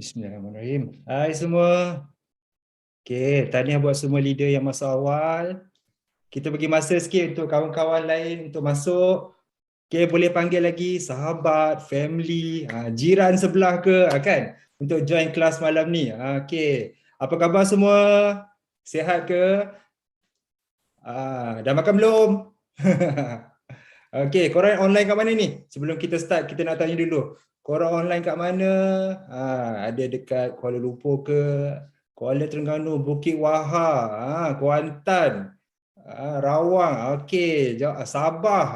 Bismillahirrahmanirrahim. Hai semua. Okey, tahniah buat semua leader yang masuk awal. Kita bagi masa sikit untuk kawan-kawan lain untuk masuk. Okey, boleh panggil lagi sahabat, family, jiran sebelah ke, kan? Untuk join kelas malam ni. Okey. Apa khabar semua? Sihat ke? Dah makan belum? Okey, korang online kat mana ni? Sebelum kita start, kita nak tanya dulu. Korang online kat mana? Ada dekat Kuala Lumpur ke? Kuala Terengganu, Bukit Wahar, Kuantan, Rawang, okey, Sabah,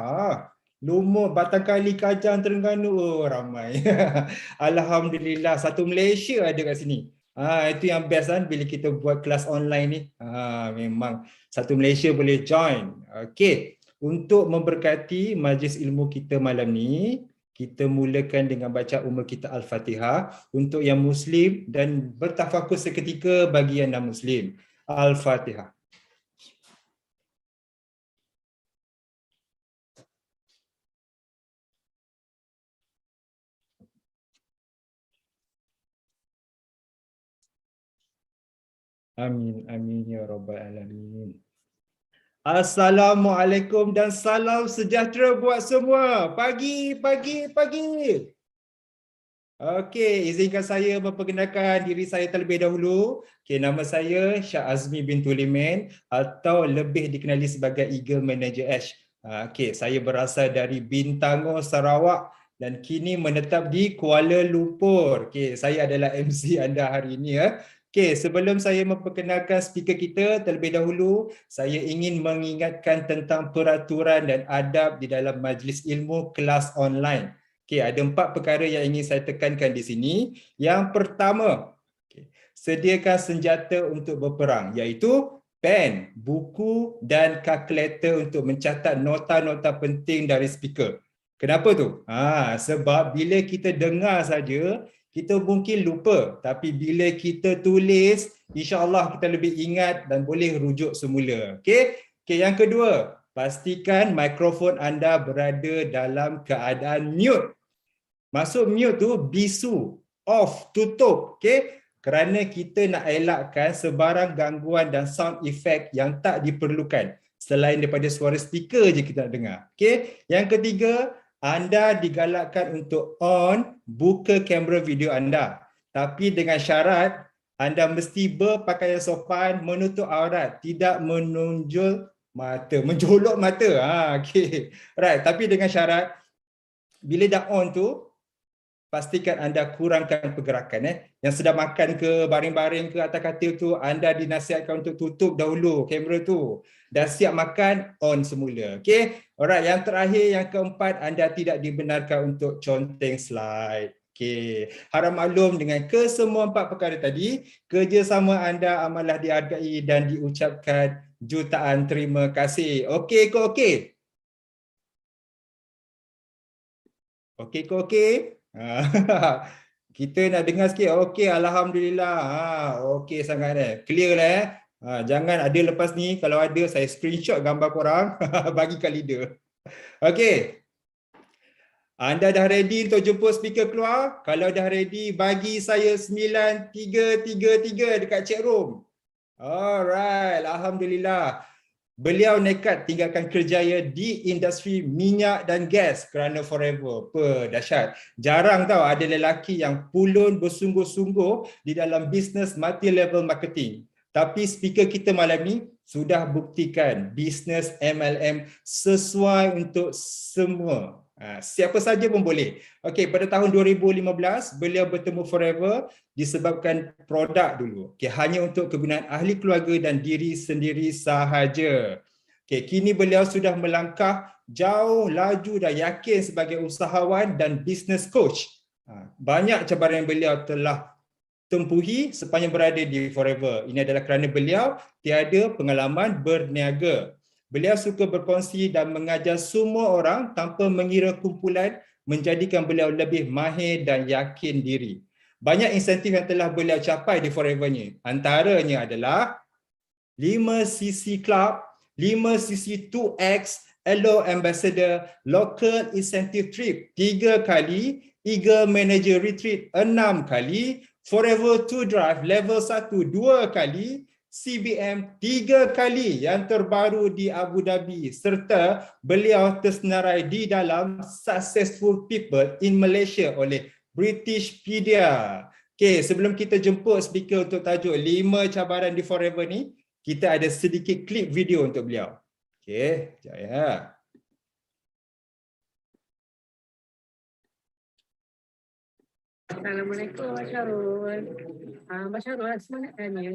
Lumur, Batang Kali, Kajang, Terengganu, ramai. Alhamdulillah, satu Malaysia ada kat sini. Itu yang best kan bila kita buat kelas online ni. Memang satu Malaysia boleh join. Okey. Untuk memberkati majlis ilmu kita malam ni, kita mulakan dengan baca kita Al-Fatihah untuk yang Muslim dan bertafakur seketika bagi yang non-Muslim. Al-Fatihah. Amin, amin ya rabbal alamin. Assalamualaikum dan salam sejahtera buat semua. Pagi. Okey, izinkan saya memperkenalkan diri saya terlebih dahulu. Okey, nama saya Syah Azmi bintu Liman atau lebih dikenali sebagai Eagle Manager Ash. Okey, saya berasal dari Bintango, Sarawak dan kini menetap di Kuala Lumpur. Okey, saya adalah MC anda hari ini ya. Okey, sebelum saya memperkenalkan speaker kita terlebih dahulu, saya ingin mengingatkan tentang peraturan dan adab di dalam majlis ilmu kelas online. Okey, ada 4 perkara yang ingin saya tekankan di sini. Yang pertama, sediakan senjata untuk berperang, iaitu pen, buku dan kalkulator untuk mencatat nota-nota penting dari speaker. Kenapa tu? Sebab bila kita dengar saja, kita mungkin lupa. Tapi bila kita tulis, insya-Allah kita lebih ingat dan boleh rujuk semula. Okey? Okey, yang kedua, pastikan mikrofon anda berada dalam keadaan mute. Maksud mute tu bisu, off, tutup, okey? Kerana kita nak elakkan sebarang gangguan dan sound effect yang tak diperlukan selain daripada suara speaker je kita nak dengar. Okey? Yang ketiga, anda digalakkan untuk buka kamera video anda. Tapi dengan syarat anda mesti berpakaian sopan, menutup aurat, tidak menonjol mata, menjolok mata. Okey. Right, tapi dengan syarat bila dah on tu pastikan anda kurangkan pergerakan. Yang sedang makan ke, baring-baring ke atas katil tu, anda dinasihatkan untuk tutup dahulu kamera tu. Dah siap makan, on semula. Okay? Alright, yang terakhir, yang keempat, anda tidak dibenarkan untuk conteng slide. Okay. Harap maklum dengan kesemua 4 perkara tadi, kerjasama anda amatlah dihargai dan diucapkan jutaan terima kasih. Okey ke okey? Okey ke okey? Kita nak dengar sikit. Okey, alhamdulillah. Okey sangat clear lah. Jangan ada lepas ni, kalau ada saya screenshot gambar korang bagi kat leader. Okey. Anda dah ready untuk jemput speaker keluar? Kalau dah ready, bagi saya 9333 dekat chat room. Alright, alhamdulillah. Beliau nekat tinggalkan kerjaya di industri minyak dan gas kerana forever. Dahsyat. Jarang tahu ada lelaki yang pulun bersungguh-sungguh di dalam bisnes multi-level marketing. Tapi speaker kita malam ni sudah buktikan bisnes MLM sesuai untuk semua. Siapa saja pun boleh. Okey, pada tahun 2015 beliau bertemu Forever disebabkan produk dulu. Okey, hanya untuk kegunaan ahli keluarga dan diri sendiri sahaja. Okey, kini beliau sudah melangkah jauh, laju dan yakin sebagai usahawan dan business coach. Banyak cabaran yang beliau telah tempuhi sepanjang berada di Forever. Ini adalah kerana beliau tiada pengalaman berniaga. Beliau suka berkongsi dan mengajar semua orang tanpa mengira kumpulan, menjadikan beliau lebih mahir dan yakin diri. Banyak insentif yang telah beliau capai di Forever ni. Antaranya adalah 5cc Club, 5cc 2X, Hello Ambassador, Local Incentive Trip 3 kali, Eagle Manager Retreat 6 kali, Forever to Drive level 1 2 kali, CBM 3 kali yang terbaru di Abu Dhabi, serta beliau tersenarai di dalam Successful People in Malaysia oleh Britishpedia. Okey, sebelum kita jemput speaker untuk tajuk 5 cabaran di Forever ni, kita ada sedikit klip video untuk beliau. Okey, sekejap ya. Assalamualaikum Abang Syarul. Abang Syarul, Asma nak tanya.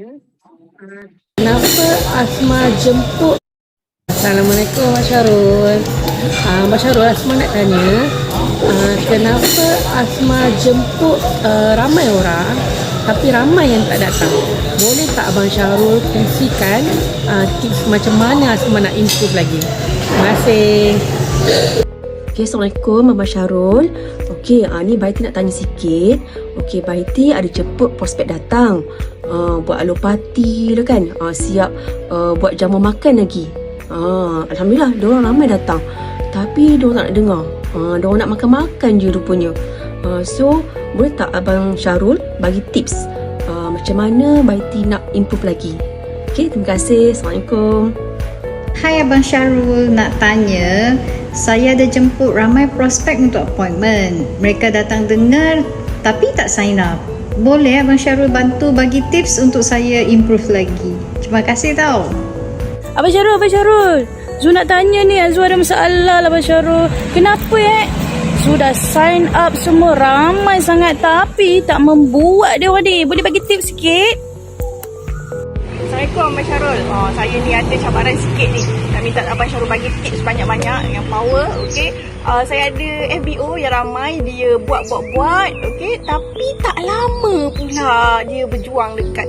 Kenapa Asma jemput? Assalamualaikum Abang Syarul. Abang Syarul, Asma nak tanya. Kenapa Asma jemput ramai orang tapi ramai yang tak datang? Boleh tak Abang Syarul kongsikan tips macam mana Asma nak improve lagi? Terima kasih. Okay, Assalamualaikum Abang Syarul. Okey, ni Baiti nak tanya sikit. Okey, Baiti ada jemput prospek datang. Buat alopati dah kan. Siap buat jamu makan lagi. Alhamdulillah, diorang ramai datang. Tapi diorang tak nak dengar. Diorang nak makan-makan je rupanya. So, boleh tak Abang Syarul bagi tips macam mana Baiti nak improve lagi? Okey, terima kasih. Assalamualaikum. Hai Abang Syarul, nak tanya, saya ada jemput ramai prospek untuk appointment. Mereka datang dengar tapi tak sign up. Boleh Abang Syarul bantu bagi tips untuk saya improve lagi? Terima kasih tau. Abang Syarul. Zu nak tanya ni, Zu ada masalah lah Abang Syarul. Kenapa sudah sign up semua ramai sangat tapi tak membuat dia orang ni? Boleh bagi tips sikit? Assalamualaikum Abang Syarul. Saya ni ada cabaran sikit ni. Nak minta Abang Syarul bagi tips banyak-banyak yang power, okey. Saya ada FBO yang ramai dia buat, okey, tapi tak lama pula dia berjuang dekat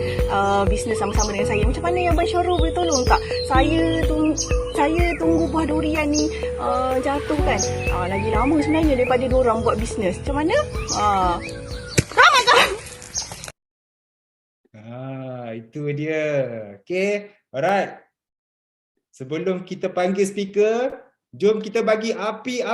bisnes sama-sama dengan saya. Macam mana yang Abang Syarul boleh tolong tak? Saya tunggu buah durian ni jatuh kan. Lagi lama sebenarnya daripada diorang buat bisnes. Macam mana? Ramai tak? Itu dia. Okay, alright. Sebelum kita panggil speaker, jom kita bagi api.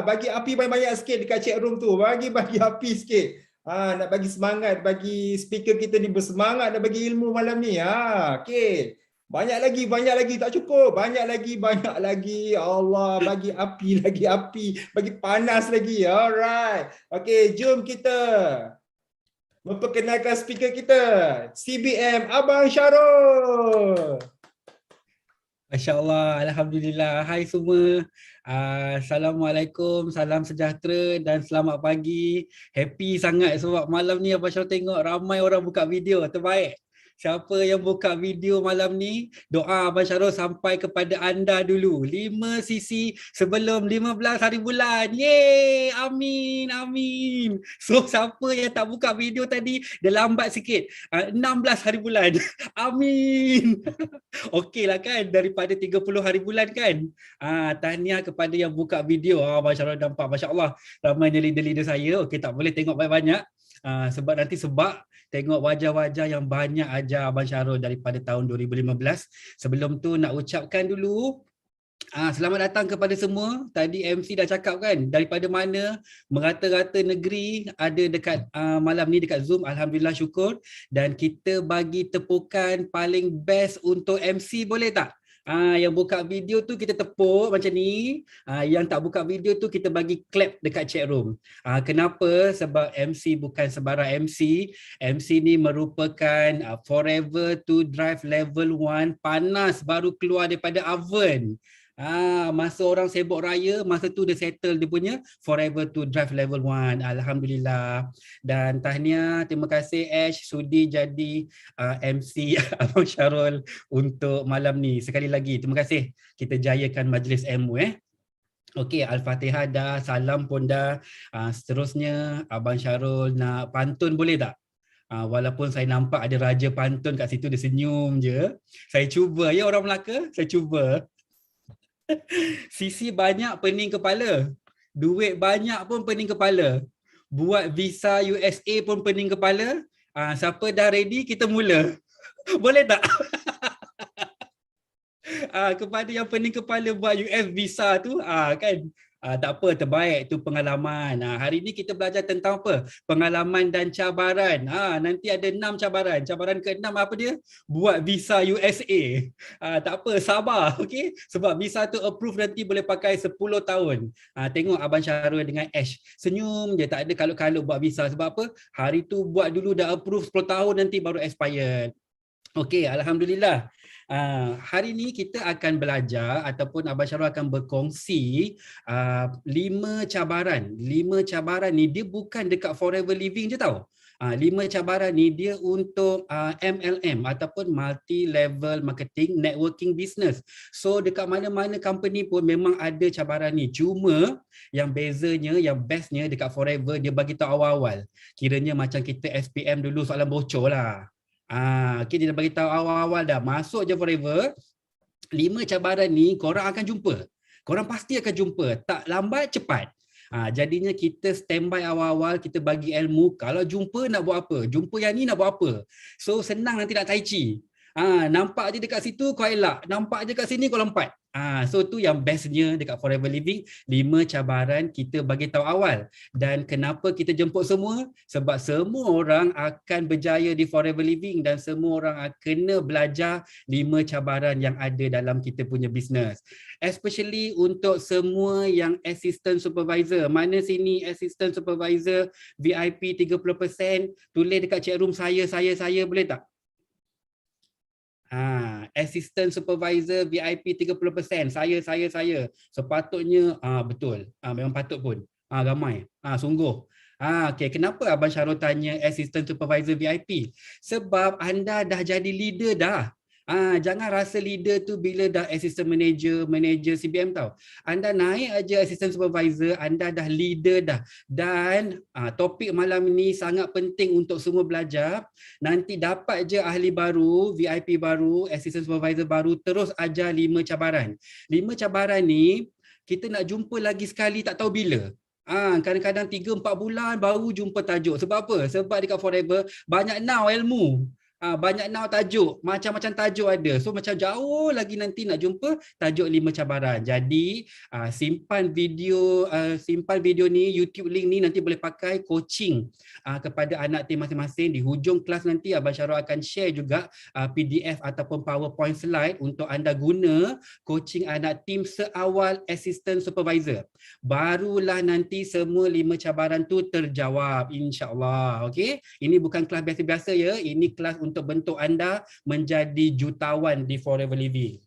Bagi api banyak-banyak sikit dekat chat room tu. Bagi api sikit. Nak bagi semangat, bagi speaker kita ni bersemangat nak bagi ilmu malam ni. Okay. Banyak lagi. Tak cukup. Banyak lagi. Allah, bagi api. Bagi panas lagi. Alright. Okay, jom kita memperkenalkan speaker kita, CBM Abang Syarul. Masya Allah, Alhamdulillah. Hai semua. Assalamualaikum, salam sejahtera dan selamat pagi. Happy sangat sebab malam ni Abang Syarul tengok ramai orang buka video. Terbaik. Siapa yang buka video malam ni, doa Abang Syarul sampai kepada anda dulu. 5 sisi sebelum 15 hari bulan. Yeay! Amin. So, siapa yang tak buka video tadi, dia lambat sikit. 16 hari bulan. Amin. Okey lah kan, daripada 30 hari bulan kan. Tahniah kepada yang buka video. Abang Syarul nampak, Masya Allah, ramainya leader-leader saya. Okey, tak boleh tengok banyak-banyak. Sebab tengok wajah-wajah yang banyak ajar Abang Syarul daripada tahun 2015. Sebelum tu nak ucapkan dulu selamat datang kepada semua. Tadi MC dah cakap kan daripada mana merata-rata negeri ada dekat malam ni dekat Zoom. Alhamdulillah, syukur. Dan kita bagi tepukan paling best untuk MC, boleh tak? Yang buka video tu kita tepuk macam ni. Yang tak buka video tu kita bagi clap dekat chat room. Kenapa? Sebab MC bukan sebarang MC. MC ni merupakan Forever to Drive level 1, panas baru keluar daripada oven. Masa orang sibuk raya, masa tu dia settle dia punya Forever to Drive level 1. Alhamdulillah. Dan tahniah, terima kasih Ash sudi jadi MC Abang Syarul untuk malam ni. Sekali lagi terima kasih. Kita jayakan majlis ilmu. Okey, Al-Fatihah dah, salam pun dah. Seterusnya Abang Syarul nak pantun boleh tak? Walaupun saya nampak ada raja pantun kat situ, dia senyum je. Saya cuba ya orang Melaka, saya cuba. Sisi banyak pening kepala, duit banyak pun pening kepala, buat visa USA pun pening kepala. Siapa dah ready, kita mula. Boleh tak? Kepada yang pening kepala buat US visa tu, kan Tak apa, terbaik tu pengalaman. Hari ni kita belajar tentang apa? Pengalaman dan cabaran. Nanti ada 6 cabaran. Cabaran ke-6 apa dia? Buat visa USA. Tak apa, sabar, okey? Sebab visa tu approve nanti boleh pakai 10 tahun. Tengok Abang Syarul dengan Ash. Senyum je, tak ada kalut-kalut buat visa. Sebab apa? Hari tu buat dulu dah approve 10 tahun nanti baru expired. Okey, alhamdulillah. Hari ni kita akan belajar ataupun Abang Syarul akan berkongsi 5 cabaran. 5 cabaran ni dia bukan dekat Forever Living je tau. 5 cabaran ni dia untuk MLM ataupun multi level marketing networking business. So dekat mana-mana company pun memang ada cabaran ni. Cuma yang bezanya, yang bestnya dekat Forever dia bagi tahu awal-awal. Kiranya macam kita SPM dulu soalan bocor lah. Okay, dia dah bagi tahu awal-awal dah. Masuk je Forever. 5 cabaran ni korang akan jumpa. Korang pasti akan jumpa. Tak lambat, cepat. Jadinya kita standby awal-awal, kita bagi ilmu. Kalau jumpa nak buat apa? Jumpa yang ni nak buat apa? So senang nanti nak tai chi. Nampak je dekat situ kau elak. Nampak je kat sini kau lompat. So tu yang bestnya dekat Forever Living. 5 cabaran kita bagi tahu awal. Dan kenapa kita jemput semua? Sebab semua orang akan berjaya di Forever Living dan semua orang kena belajar 5 cabaran yang ada dalam kita punya bisnes. Especially untuk semua yang assistant supervisor. Mana sini assistant supervisor VIP 30%? Tulis dekat chat room saya boleh tak? Assistant supervisor VIP 30%. Saya. Sepatutnya betul. Memang patut pun. Ramai. Sungguh. Okay. Kenapa Abang Syarul tanya assistant supervisor VIP? Sebab anda dah jadi leader dah. Jangan rasa leader tu bila dah assistant manager CBM tau. Anda naik aja assistant supervisor, anda dah leader dah. Dan topik malam ni sangat penting untuk semua belajar. Nanti dapat je ahli baru, VIP baru, assistant supervisor baru, terus ajar 5 cabaran. 5 cabaran ni kita nak jumpa lagi sekali tak tahu bila. Kadang-kadang 3-4 bulan baru jumpa tajuk. Sebab apa? Sebab dekat Forever banyak now ilmu. Banyak now tajuk, macam-macam tajuk ada. So macam jauh lagi nanti nak jumpa tajuk 5 cabaran. Jadi simpan video ni, YouTube link ni nanti boleh pakai coaching kepada anak tim masing-masing. Di hujung kelas nanti Abang Syarul akan share juga PDF ataupun PowerPoint slide untuk anda guna coaching anak tim seawal assistant supervisor. Barulah nanti semua 5 cabaran tu terjawab, insya-Allah. Okey, ini bukan kelas biasa-biasa ya, ini kelas untuk bentuk anda menjadi jutawan di Forever Living.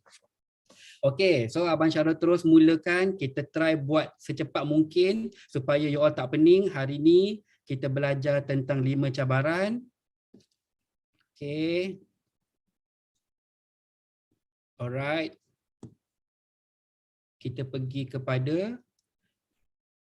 Okey, so Abang Syarul terus mulakan. Kita try buat secepat mungkin supaya you all tak pening. Hari ni kita belajar tentang 5 cabaran. Okey. Alright. Kita pergi kepada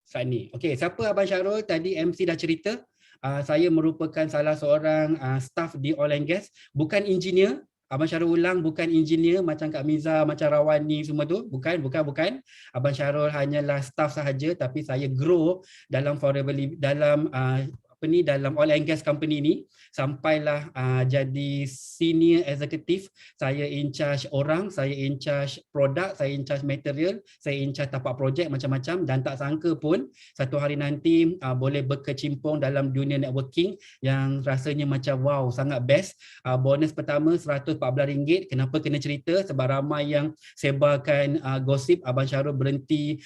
slide ni. Okey, siapa Abang Syarul? Tadi MC dah cerita. Saya merupakan salah seorang staff di oil and gas, bukan engineer. Abang Syarul ulang, bukan engineer macam Kak Miza, macam Rawani semua tu. Bukan. Abang Syarul hanyalah staff sahaja, tapi saya grow dalam Forever Living, dalam dalam oil and gas company ni sampailah jadi senior executive. Saya in charge orang, saya in charge produk, saya in charge material, saya in charge tapak projek macam-macam. Dan tak sangka pun satu hari nanti boleh berkecimpung dalam dunia networking yang rasanya macam wow, sangat best. Bonus pertama RM114. Kenapa kena cerita? Sebab ramai yang sebarkan gosip Abang Syarul berhenti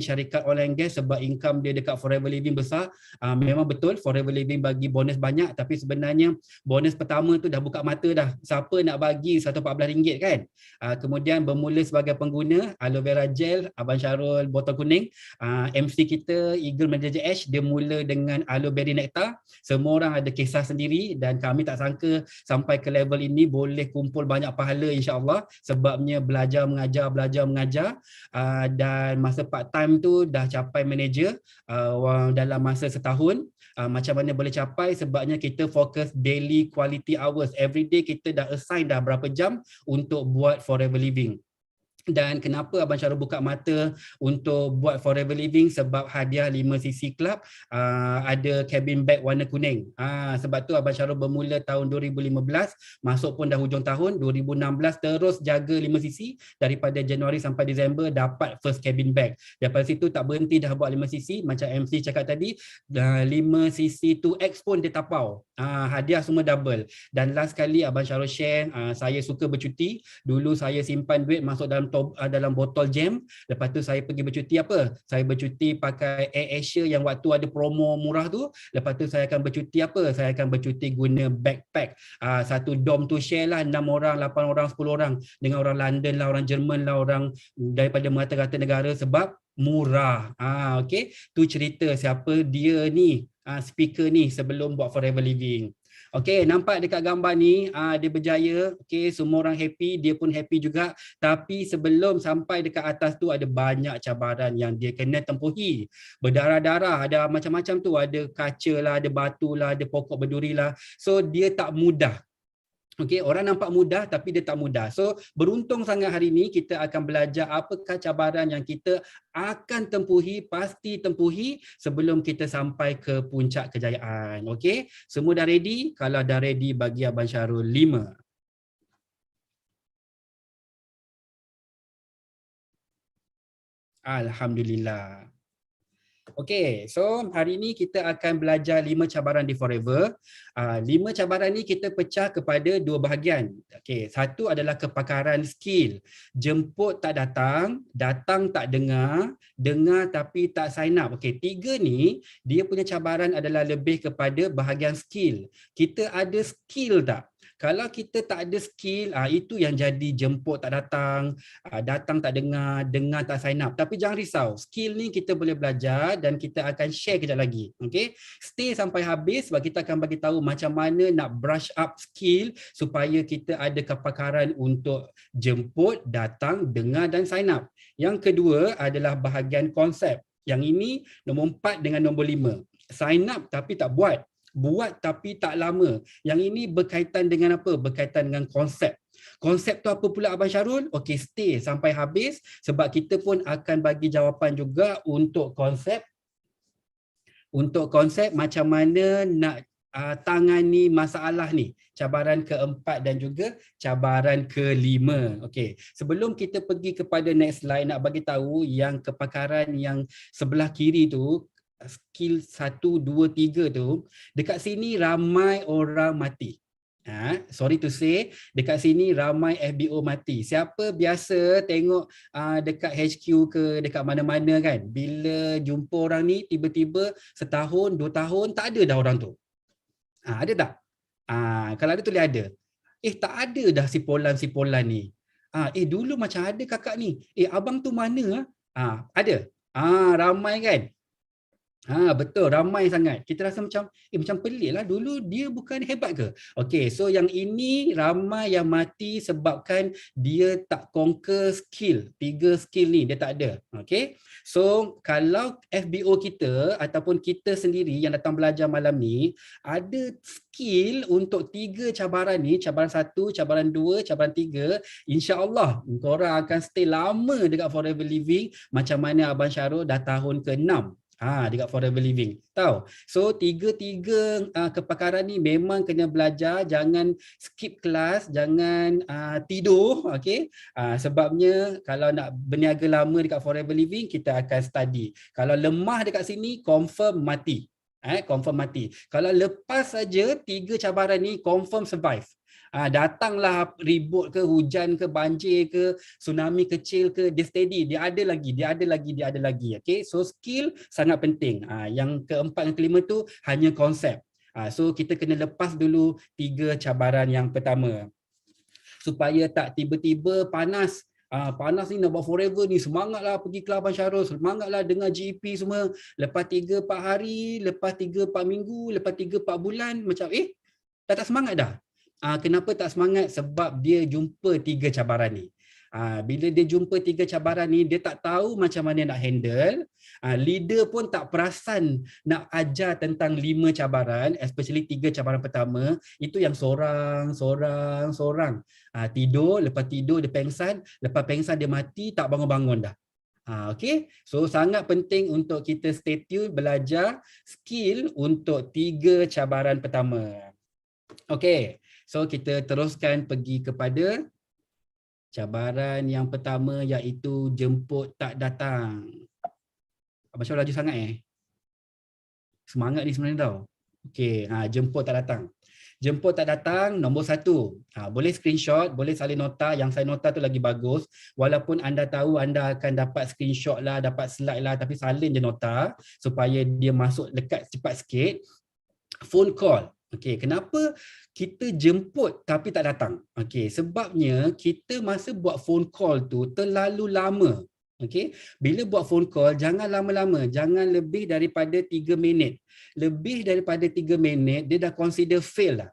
syarikat oil and gas sebab income dia dekat Forever Living besar. Memang betul Forever Living bagi bonus banyak, tapi sebenarnya bonus pertama tu dah buka mata dah. Siapa nak bagi RM114 kan? Kemudian bermula sebagai pengguna aloe vera gel Abang Syarul botol kuning. MC kita Eagle Manager Ash dia mula dengan aloe berry nectar. Semua orang ada kisah sendiri dan kami tak sangka sampai ke level ini boleh kumpul banyak pahala insya-Allah, sebabnya belajar mengajar dan masa part time tu dah capai manager dalam masa setahun. Macam mana boleh capai? Sebabnya kita fokus daily quality hours. Every day kita dah assign dah berapa jam untuk buat Forever Living. Dan kenapa Abang Syarul buka mata untuk buat Forever Living? Sebab hadiah 5cc Club ada cabin bag warna kuning. Sebab tu Abang Syarul bermula tahun 2015, masuk pun dah hujung tahun 2016, terus jaga 5cc daripada Januari sampai Disember dapat first cabin bag. Daripada situ tak berhenti dah buat 5cc, macam MC cakap tadi, 5cc 2X pun dia tapau. Hadiah semua double. Dan last kali Abang Syarul share, saya suka bercuti. Dulu saya simpan duit masuk dalam botol jam. Lepas tu saya pergi bercuti apa? Saya bercuti pakai Air Asia yang waktu ada promo murah tu. Lepas tu saya akan bercuti apa? Saya akan bercuti guna backpack. Satu dom tu share lah 6 orang, 8 orang, 10 orang. Dengan orang London lah, orang Jerman lah, orang daripada merata-rata negara sebab murah. Okay. Tu cerita siapa dia ni, speaker ni sebelum buat Forever Living. Okey, nampak dekat gambar ni dia berjaya. Okey, semua orang happy, dia pun happy juga. Tapi sebelum sampai dekat atas tu ada banyak cabaran yang dia kena tempuhi. Berdarah-darah, ada macam-macam tu, ada kaca lah, ada batu lah, ada pokok berduri lah. So dia tak mudah. Okey, orang nampak mudah tapi dia tak mudah. So beruntung sangat hari ini kita akan belajar apakah cabaran yang kita akan tempuhi, pasti tempuhi sebelum kita sampai ke puncak kejayaan. Okey, semua dah ready? Kalau dah ready, bagi Abang Syarul 5. Alhamdulillah. Okey, so hari ini kita akan belajar 5 cabaran di Forever. 5 cabaran ni kita pecah kepada 2 bahagian. Okey, satu adalah kepakaran skill. Jemput tak datang, datang tak dengar, dengar tapi tak sign up. Okey, 3 ni dia punya cabaran adalah lebih kepada bahagian skill. Kita ada skill tak? Kalau kita tak ada skill, itu yang jadi jemput tak datang, datang tak dengar, dengar tak sign up. Tapi jangan risau, skill ni kita boleh belajar dan kita akan share kejap lagi. Okay? Stay sampai habis sebab kita akan bagi tahu macam mana nak brush up skill supaya kita ada kepakaran untuk jemput, datang, dengar dan sign up. Yang kedua adalah bahagian konsep. Yang ini nombor 4 dengan nombor 5. Sign up tapi tak buat. Buat tapi tak lama. Yang ini berkaitan dengan apa? Berkaitan dengan konsep. Konsep tu apa pula Abang Syarul? Okey, stay sampai habis sebab kita pun akan bagi jawapan juga untuk konsep. Untuk konsep macam mana nak tangani masalah ni. Cabaran keempat dan juga cabaran kelima. Okey, sebelum kita pergi kepada next slide, nak bagi tahu yang kepakaran yang sebelah kiri tu, skill 1, 2, 3 tu, dekat sini ramai orang mati. Sorry to say, dekat sini ramai FBO mati. Siapa biasa tengok dekat HQ ke dekat mana-mana kan, bila jumpa orang ni tiba-tiba setahun, 2 tahun tak ada dah orang tu. Ada tak? Kalau ada tulis ada. Tak ada dah sipolan ni. Dulu macam ada kakak ni. Abang tu mana? Ada. Ramai kan? Betul, ramai sangat. Kita rasa macam macam pelik lah, dulu dia bukan hebat ke? Okey, so yang ini ramai yang mati sebabkan dia tak conquer skill. 3 skill ni dia tak ada. Okey. So kalau FBO kita ataupun kita sendiri yang datang belajar malam ni ada skill untuk 3 cabaran ni, cabaran 1, cabaran 2, cabaran 3, insya-Allah korang akan stay lama dekat Forever Living macam mana Abang Syarul dah tahun ke-6. Dekat Forever Living. Tahu? So tiga-tiga kepakaran ni memang kena belajar, jangan skip kelas, jangan tidur, okey? Sebabnya kalau nak berniaga lama dekat Forever Living, kita akan study. Kalau lemah dekat sini, confirm mati. Confirm mati. Kalau lepas saja 3 cabaran ni, confirm survive. Datanglah ribut ke, hujan ke, banjir ke, tsunami kecil ke, dia steady, dia ada lagi. Okay, so skill sangat penting. Yang keempat dan kelima tu hanya konsep. So kita kena lepas dulu 3 cabaran yang pertama supaya tak tiba-tiba panas. Panas ni nak buat Forever ni, semangatlah pergi kelas Abang Syarul, semangatlah dengar GP semua. Lepas 3-4 hari, lepas 3-4 minggu, lepas 3-4 bulan, macam tak semangat dah. Kenapa tak semangat? Sebab dia jumpa 3 cabaran ni. Bila dia jumpa 3 cabaran ni, dia tak tahu macam mana nak handle. Leader pun tak perasan nak ajar tentang 5 cabaran, especially 3 cabaran pertama. Itu yang sorang. Tidur, lepas tidur dia pengsan, lepas pengsan dia mati, tak bangun-bangun dah. Okay, so sangat penting untuk kita stay tune belajar skill untuk 3 cabaran pertama. Okay, so kita teruskan pergi kepada cabaran yang pertama, iaitu jemput tak datang. Abang Syarul laju sangat semangat ni sebenarnya tau. Okay, jemput tak datang. Jemput tak datang, nombor 1. Boleh screenshot, boleh salin nota. Yang saya nota tu lagi bagus. Walaupun anda tahu anda akan dapat screenshot lah, dapat slide lah, tapi salin je nota supaya dia masuk dekat cepat sikit. Phone call. Okay, kenapa kita jemput tapi tak datang? Okay, sebabnya kita masa buat phone call tu terlalu lama. Okay, bila buat phone call jangan lama-lama, jangan lebih daripada 3 minit. Lebih daripada 3 minit dia dah consider fail lah.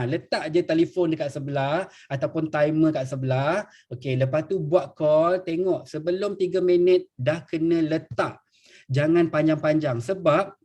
Letak je telefon dekat sebelah ataupun timer kat sebelah. Okay, lepas tu buat call, tengok sebelum 3 minit dah kena letak. Jangan panjang-panjang sebab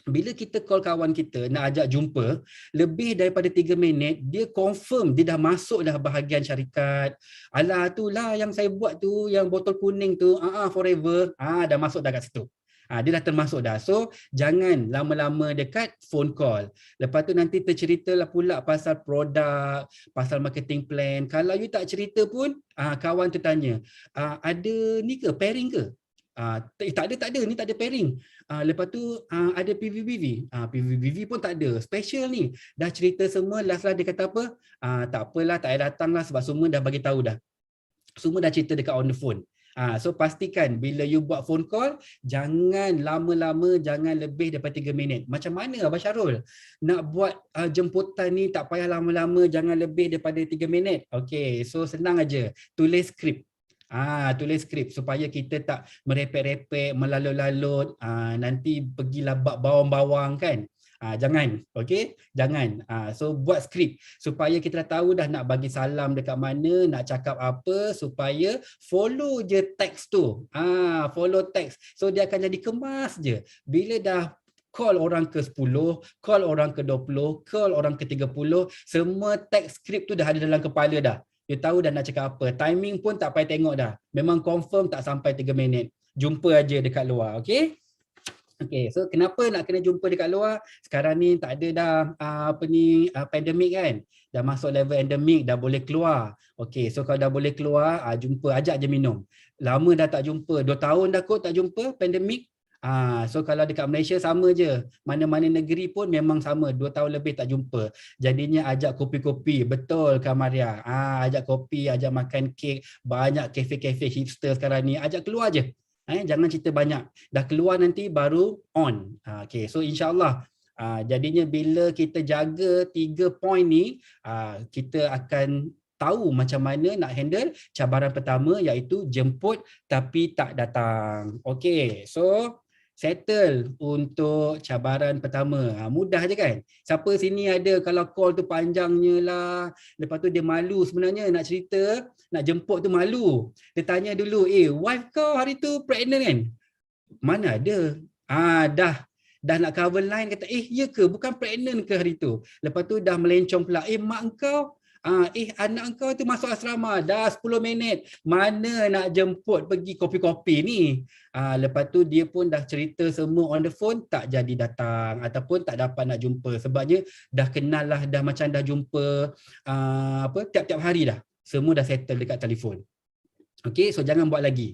bila kita call kawan kita nak ajak jumpa, lebih daripada 3 minit, dia confirm dia dah masuk dah bahagian syarikat. Alah tu lah yang saya buat tu, yang botol kuning tu, forever, dah masuk dah kat situ. Dia dah termasuk dah. So, jangan lama-lama dekat phone call. Lepas tu nanti terceritalah pula pasal produk, pasal marketing plan. Kalau you tak cerita pun, kawan tu tanya, ada ni ke, pairing ke? Tak ada, ni tak ada pairing. Lepas tu ada PVBV. PVBV pun tak ada. Special ni. Dah cerita semua, last lah dia kata apa? Tak apalah, tak payah datang lah sebab semua dah bagi tahu dah. Semua dah cerita dekat on the phone. So pastikan bila you buat phone call, jangan lama-lama, jangan lebih daripada 3 minit. Macam mana Abang Syarul nak buat jemputan ni tak payah lama-lama, jangan lebih daripada 3 minit? Okay, so senang aja. Tulis skrip. Tulis skrip supaya kita tak merepek-repek, melalut-lalut, nanti pergilah bawang-bawang kan. Jangan, okey? Jangan. So buat skrip supaya kita dah tahu dah nak bagi salam dekat mana, nak cakap apa, supaya follow je teks tu. Follow teks. So dia akan jadi kemas je. Bila dah call orang ke 10, call orang ke 20, call orang ke 30, semua teks skrip tu dah ada dalam kepala dah. Dia tahu dah nak cakap apa. Timing pun tak payah tengok dah. Memang confirm tak sampai 3 minit. Jumpa aja dekat luar, okey? Okay, so kenapa nak kena jumpa dekat luar? Sekarang ni tak ada dah pandemik kan. Dah masuk level endemik, dah boleh keluar. Okay, so kalau dah boleh keluar, jumpa, ajak je minum. Lama dah tak jumpa, 2 tahun dah kot tak jumpa pandemik. So kalau dekat Malaysia sama je. Mana-mana negeri pun memang sama, 2 tahun lebih tak jumpa. Jadinya ajak kopi-kopi, betul Kak Maria. Ajak kopi, ajak makan kek, banyak kafe-kafe hipster sekarang ni, ajak keluar je. Jangan cerita banyak. Dah keluar nanti baru on. Okay, so insyaAllah jadinya bila kita jaga 3 point ni, kita akan tahu macam mana nak handle cabaran pertama, iaitu jemput tapi tak datang. Okay, so settle untuk cabaran pertama. Mudah je kan? Siapa sini ada kalau call tu panjangnya lah, lepas tu dia malu sebenarnya nak cerita, nak jemput tu malu. Dia tanya dulu, wife kau hari tu pregnant kan? Mana ada? Dah nak cover line kata, ya ke? Bukan pregnant ke hari tu? Lepas tu dah melencong pula, mak kau anak kau tu masuk asrama dah 10 minit. Mana nak jemput pergi kopi-kopi ni? Lepas tu dia pun dah cerita semua on the phone, tak jadi datang ataupun tak dapat nak jumpa sebabnya dah kenal lah, dah macam dah jumpa tiap-tiap hari dah. Semua dah settle dekat telefon. Okey, so jangan buat lagi.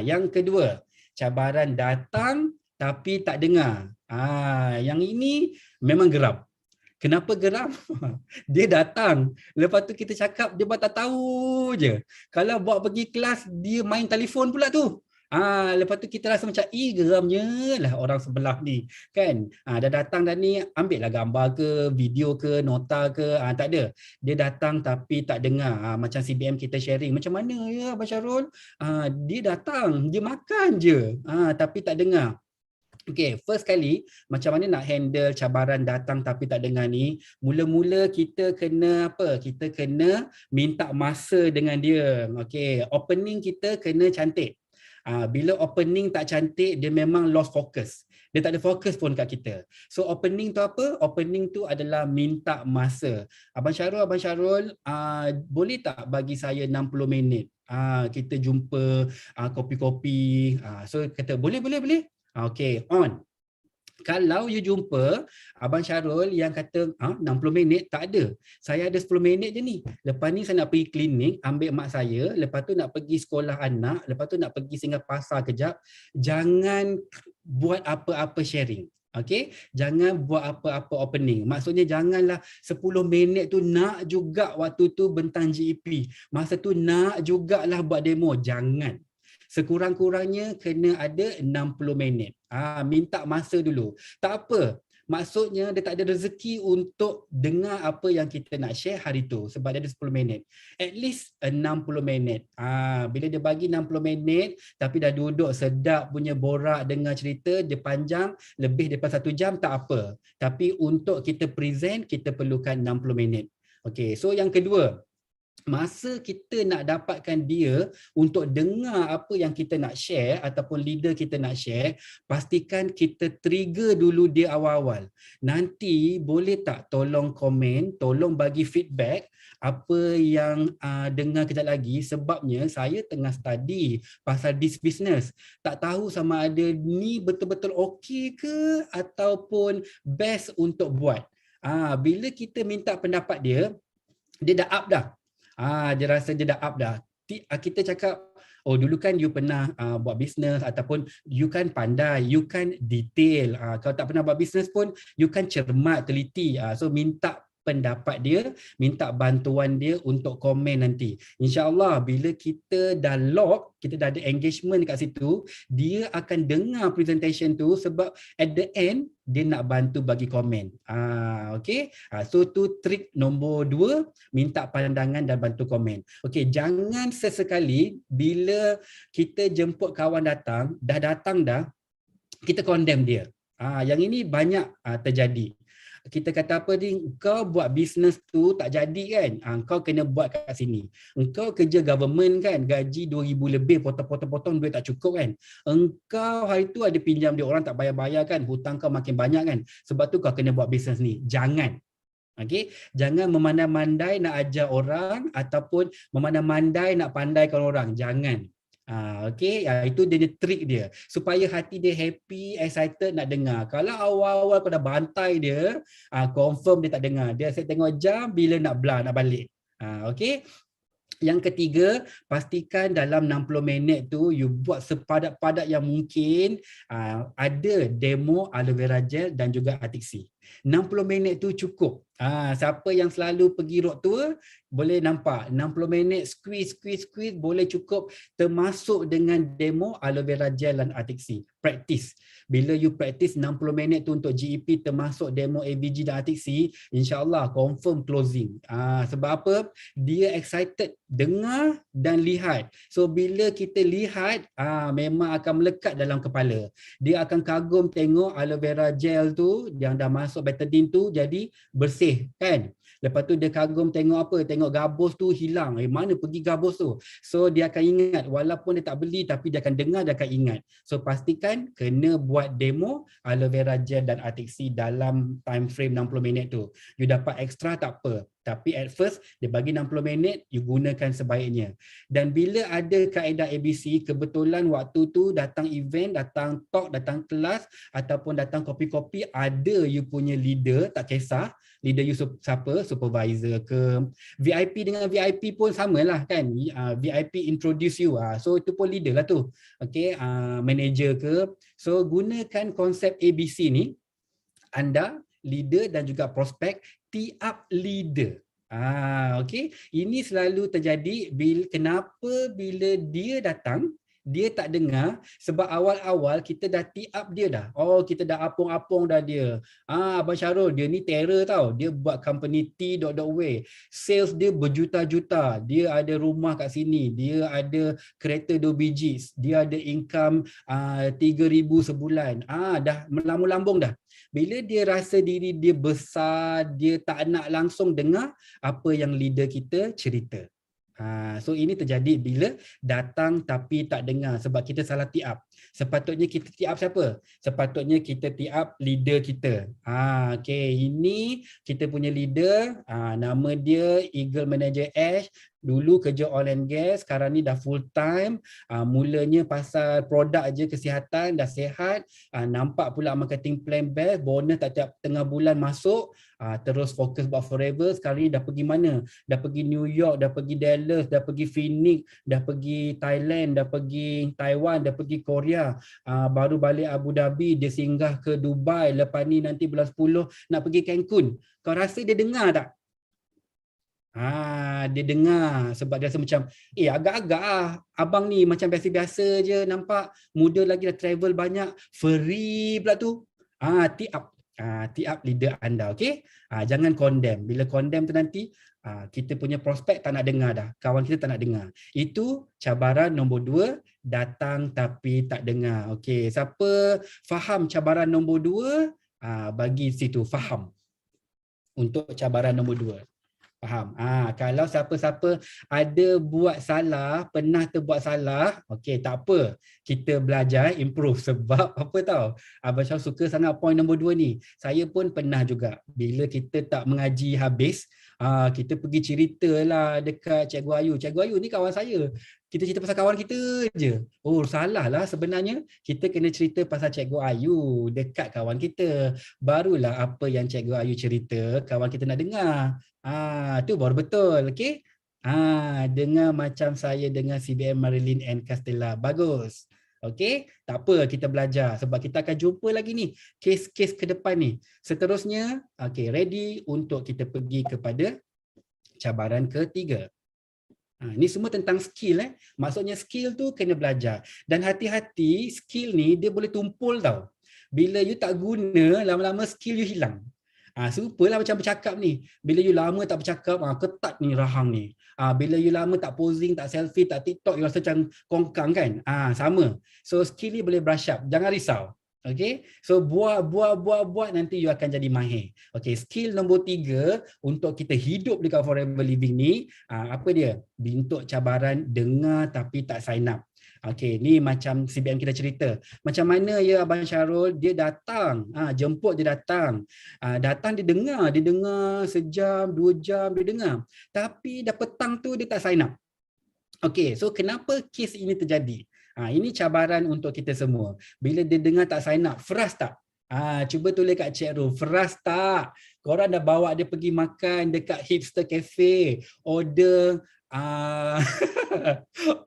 Yang kedua, cabaran datang tapi tak dengar. Yang ini memang geram. Kenapa geram? Dia datang. Lepas tu kita cakap, dia buat tak tahu je. Kalau buat pergi kelas, dia main telefon pula tu. Lepas tu kita rasa macam, geramnya lah orang sebelah ni. Kan? Dah datang dah ni, ambil lah gambar ke, video ke, nota ke. Tak ada. Dia datang tapi tak dengar. Macam CBM kita sharing. Macam mana ya Abang Syarul? Dia datang, dia makan je. Tapi tak dengar. Okay, first kali macam mana nak handle cabaran datang tapi tak dengar ni, mula-mula kita kena apa? Kita kena minta masa dengan dia. Okay, opening kita kena cantik. Bila opening tak cantik, dia memang lost focus. Dia Dia tak ada fokus pun kat kita. So opening tu apa? Opening tu adalah minta masa. Abang Syarul, boleh tak bagi saya 60 minit? Kita jumpa kopi-kopi. So kata boleh. Okay, on. Kalau you jumpa Abang Syarul yang kata 60 minit, tak ada. Saya ada 10 minit je ni. Lepas ni saya nak pergi klinik, ambil mak saya. Lepas tu nak pergi sekolah anak. Lepas tu nak pergi singgah pasar kejap. Jangan buat apa-apa sharing. Okay? Jangan buat apa-apa opening. Maksudnya janganlah 10 minit tu nak juga waktu tu bentang GEP. Masa tu nak jugalah buat demo. Jangan. Sekurang-kurangnya kena ada 60 minit. Minta masa dulu. Tak apa. Maksudnya dia tak ada rezeki untuk dengar apa yang kita nak share hari tu sebab dia ada 10 minit. At least 60 minit. Bila dia bagi 60 minit tapi dah duduk sedap punya borak dengar cerita, dia panjang lebih daripada 1 jam, tak apa. Tapi untuk kita present, kita perlukan 60 minit. Okay, so yang kedua, masa kita nak dapatkan dia untuk dengar apa yang kita nak share ataupun leader kita nak share, pastikan kita trigger dulu dia awal-awal. Nanti boleh tak tolong komen, tolong bagi feedback apa yang dengar kejap lagi, sebabnya saya tengah study pasal this business. Tak tahu sama ada ni betul-betul okey ke ataupun best untuk buat. Bila kita minta pendapat dia dah up dah. Dia rasa dia dah up dah. Kita cakap, oh dulu kan you pernah buat bisnes ataupun you kan pandai, you kan detail. Kalau tak pernah buat bisnes pun, you kan cermat, teliti. So minta pendapat dia, minta bantuan dia untuk komen nanti. InsyaAllah bila kita dah lock, kita dah ada engagement dekat situ, dia akan dengar presentation tu sebab at the end, dia nak bantu bagi komen. Okay. So tu trik nombor 2, minta pandangan dan bantu komen. Okay, jangan sesekali bila kita jemput kawan datang dah, kita condemn dia. Yang ini banyak terjadi. Kita kata apa ni, kau buat bisnes tu tak jadi kan, kau kena buat kat sini. Engkau kerja government kan, gaji 2,000 lebih, potong duit tak cukup kan. Engkau hari tu ada pinjam dia orang tak bayar-bayar kan, hutang kau makin banyak kan. Sebab tu kau kena buat bisnes ni. Jangan. Okay? Jangan memandai-mandai nak ajar orang ataupun memandai-mandai nak pandaikan orang. Jangan. Okay, itu dia trik dia supaya hati dia happy, excited nak dengar. Kalau awal-awal kau dah bantai dia, confirm dia tak dengar. Dia asyik tengok jam bila nak balik. Okay. Yang ketiga, pastikan dalam 60 minit tu you buat sepadat-padat yang mungkin ada demo aloe vera gel dan juga Atixi. 60 minit tu cukup. Siapa yang selalu pergi road tour boleh nampak 60 minit squeeze boleh cukup, termasuk dengan demo aloe vera gel dan Atixi. Practice. Bila you practice 60 minit tu untuk GEP termasuk demo AVG dan Atixi, insyaAllah confirm closing. Sebab apa? Dia excited dengar dan lihat. So bila kita lihat, memang akan melekat dalam kepala. Dia akan kagum tengok aloe vera gel tu yang dah masuk betadine tu jadi bersih kan. Lepas tu dia kagum tengok apa? Tengok gabus tu hilang. Mana pergi gabus tu? So dia akan ingat walaupun dia tak beli tapi dia akan dengar, dia akan ingat. So pastikan kena buat demo aloe vera gel dan Atixi dalam time frame 60 minit tu. You dapat extra tak apa. Tapi at first, dia bagi 60 minit, you gunakan sebaiknya. Dan bila ada kaedah ABC, kebetulan waktu tu datang event, datang talk, datang kelas, ataupun datang kopi-kopi, ada you punya leader, tak kisah. Leader you siapa, supervisor ke. VIP dengan VIP pun samalah kan. VIP introduce you. So itu pun leader lah tu. Okay, manager ke. So gunakan konsep ABC ni. Anda, leader dan juga prospek, tiap leader. Okay. Ini selalu terjadi kenapa bila dia datang, dia tak dengar sebab awal-awal kita dah tiap dia dah. Oh, kita dah apung-apung dah dia. Abang Syarul, dia ni terror tau. Dia buat company T.way. Sales dia berjuta-juta. Dia ada rumah kat sini. Dia ada kereta 2 biji. Dia ada income 3,000 sebulan. Dah melambung-lambung dah. Bila dia rasa diri dia besar, dia tak nak langsung dengar apa yang leader kita cerita. So ini terjadi bila datang tapi tak dengar sebab kita salah tiap. Sepatutnya kita tiap siapa? Sepatutnya kita tiap leader kita. Okay, ini kita punya leader, nama dia Eagle Manager Ash. Dulu kerja oil and gas, sekarang ni dah full time. Mulanya pasal produk je kesihatan, dah sihat. Nampak pula marketing plan best, bonus tak tiap tengah bulan masuk. Terus fokus buat forever. Sekarang ni dah pergi mana? Dah pergi New York, dah pergi Dallas, dah pergi Phoenix, dah pergi Thailand, dah pergi Taiwan, dah pergi Korea. Baru balik Abu Dhabi, dia singgah ke Dubai. Lepas ni nanti bulan 10 nak pergi Cancun. Kau rasa dia dengar tak? Dia dengar sebab dia rasa macam agak-agak abang ni macam biasa-biasa je, nampak muda lagi, dah travel banyak, free pula tu. Tiap leader anda, okey? Jangan condemn. Bila condemn tu nanti kita punya prospek tak nak dengar dah. Kawan kita tak nak dengar. Itu cabaran nombor 2, datang tapi tak dengar. Okey, siapa faham cabaran nombor 2? Bagi situ faham. Untuk cabaran nombor 2. Faham? Kalau siapa-siapa ada buat salah, pernah terbuat salah, okey, tak apa. Kita belajar, improve. Sebab apa tahu? Abang Syah suka sangat point nombor 2 ni. Saya pun pernah juga. Bila kita tak mengaji habis, kita pergi cerita lah dekat Cikgu Ayu. Cikgu Ayu ni kawan saya. Kita cerita pasal kawan kita je. Salah lah sebenarnya. Kita kena cerita pasal Cikgu Ayu dekat kawan kita. Barulah apa yang Cikgu Ayu cerita, kawan kita nak dengar. Tu baru betul, okey? Dengar macam saya dengan CBM Marilyn and Castella. Bagus. Okey, tak apa, kita belajar sebab kita akan jumpa lagi ni kes-kes ke depan ni. Seterusnya, okey, ready untuk kita pergi kepada cabaran ketiga. Ini semua tentang skill. Maksudnya skill tu kena belajar. Dan hati-hati, skill ni dia boleh tumpul tau. Bila you tak guna, lama-lama skill you hilang. Serupalah macam bercakap ni. Bila you lama tak bercakap, ketat ni rahang ni. Bila you lama tak posing, tak selfie, tak TikTok, you rasa macam kongkang kan? Sama. So skill ni boleh brush up. Jangan risau. Okay, so buat nanti you akan jadi mahir. Okay, skill nombor 3 untuk kita hidup dekat Forever Living ni, apa dia? Bentuk cabaran dengar tapi tak sign up. Okey, ni macam CBM kita cerita. Macam mana ya Abang Syarul, dia datang, jemput dia datang. Datang dia dengar sejam, 2 jam dia dengar. Tapi dah petang tu dia tak sign up. Okey, so kenapa kes ini terjadi? Ini cabaran untuk kita semua. Bila dia dengar tak sign up, frust tak? Cuba tulis kat chat room, frust tak? Korang dah bawa dia pergi makan dekat hipster cafe, order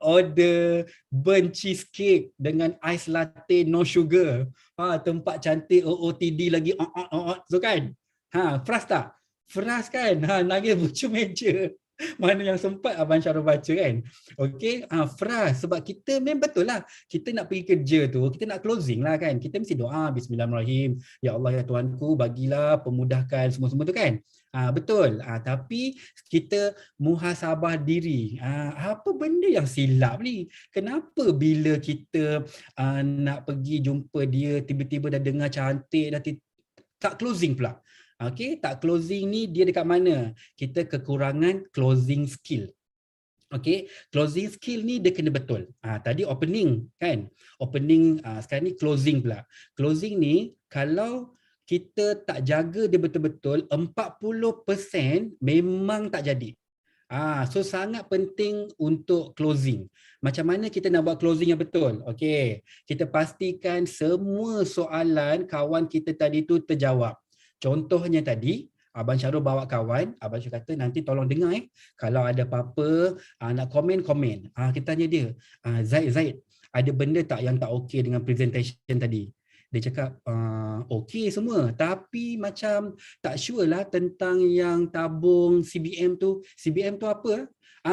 order burnt cheesecake dengan ice latte no sugar. Tempat cantik, OOTD lagi. So kan? Frust tak? Frust kan? Nangis bucu meja. Mana yang sempat Abang Syarul baca kan? Okey, frust sebab kita memang betul lah. Kita nak pergi kerja tu, kita nak closing lah kan. Kita mesti doa bismillahirrahmanirrahim. Ya Allah ya Tuhanku, bagilah pemudahkan semua-semua tu kan. Betul. Tapi kita muhasabah diri. Apa benda yang silap ni? Kenapa bila kita nak pergi jumpa dia, tiba-tiba dah dengar cantik, dah tak closing pula? Okey, tak closing ni dia dekat mana? Kita kekurangan closing skill. Okey, closing skill ni dia kena betul. Tadi opening kan? Opening, sekarang ni closing pula. Closing ni kalau kita tak jaga dia betul-betul, 40% memang tak jadi. So sangat penting untuk closing. Macam mana kita nak buat closing yang betul? Okey, kita pastikan semua soalan kawan kita tadi tu terjawab. Contohnya tadi, Abang Syarul bawa kawan, Abang Syarul kata nanti tolong dengar kalau ada apa-apa nak komen. Kita tanya dia, Zaid, ada benda tak yang tak okey dengan presentation tadi? Dia cakap, okey semua, tapi macam tak sure lah tentang yang tabung CBM tu. CBM tu apa?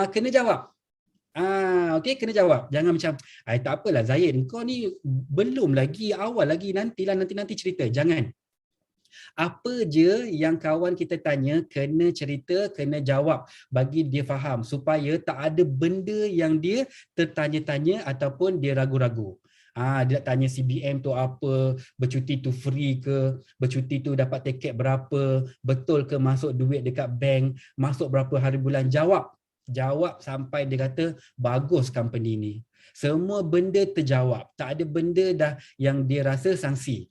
Kena jawab. Okey, kena jawab. Jangan macam, tak apalah Zaid, kau ni belum lagi, awal lagi, nanti cerita. Jangan. Apa je yang kawan kita tanya, kena cerita, kena jawab bagi dia faham supaya tak ada benda yang dia tertanya-tanya ataupun dia ragu-ragu. Dia nak tanya CBM tu apa, bercuti tu free ke, bercuti tu dapat tiket berapa, betul ke masuk duit dekat bank, masuk berapa hari bulan, jawab. Jawab sampai dia kata bagus company ni. Semua benda terjawab. Tak ada benda dah yang dia rasa sangsi.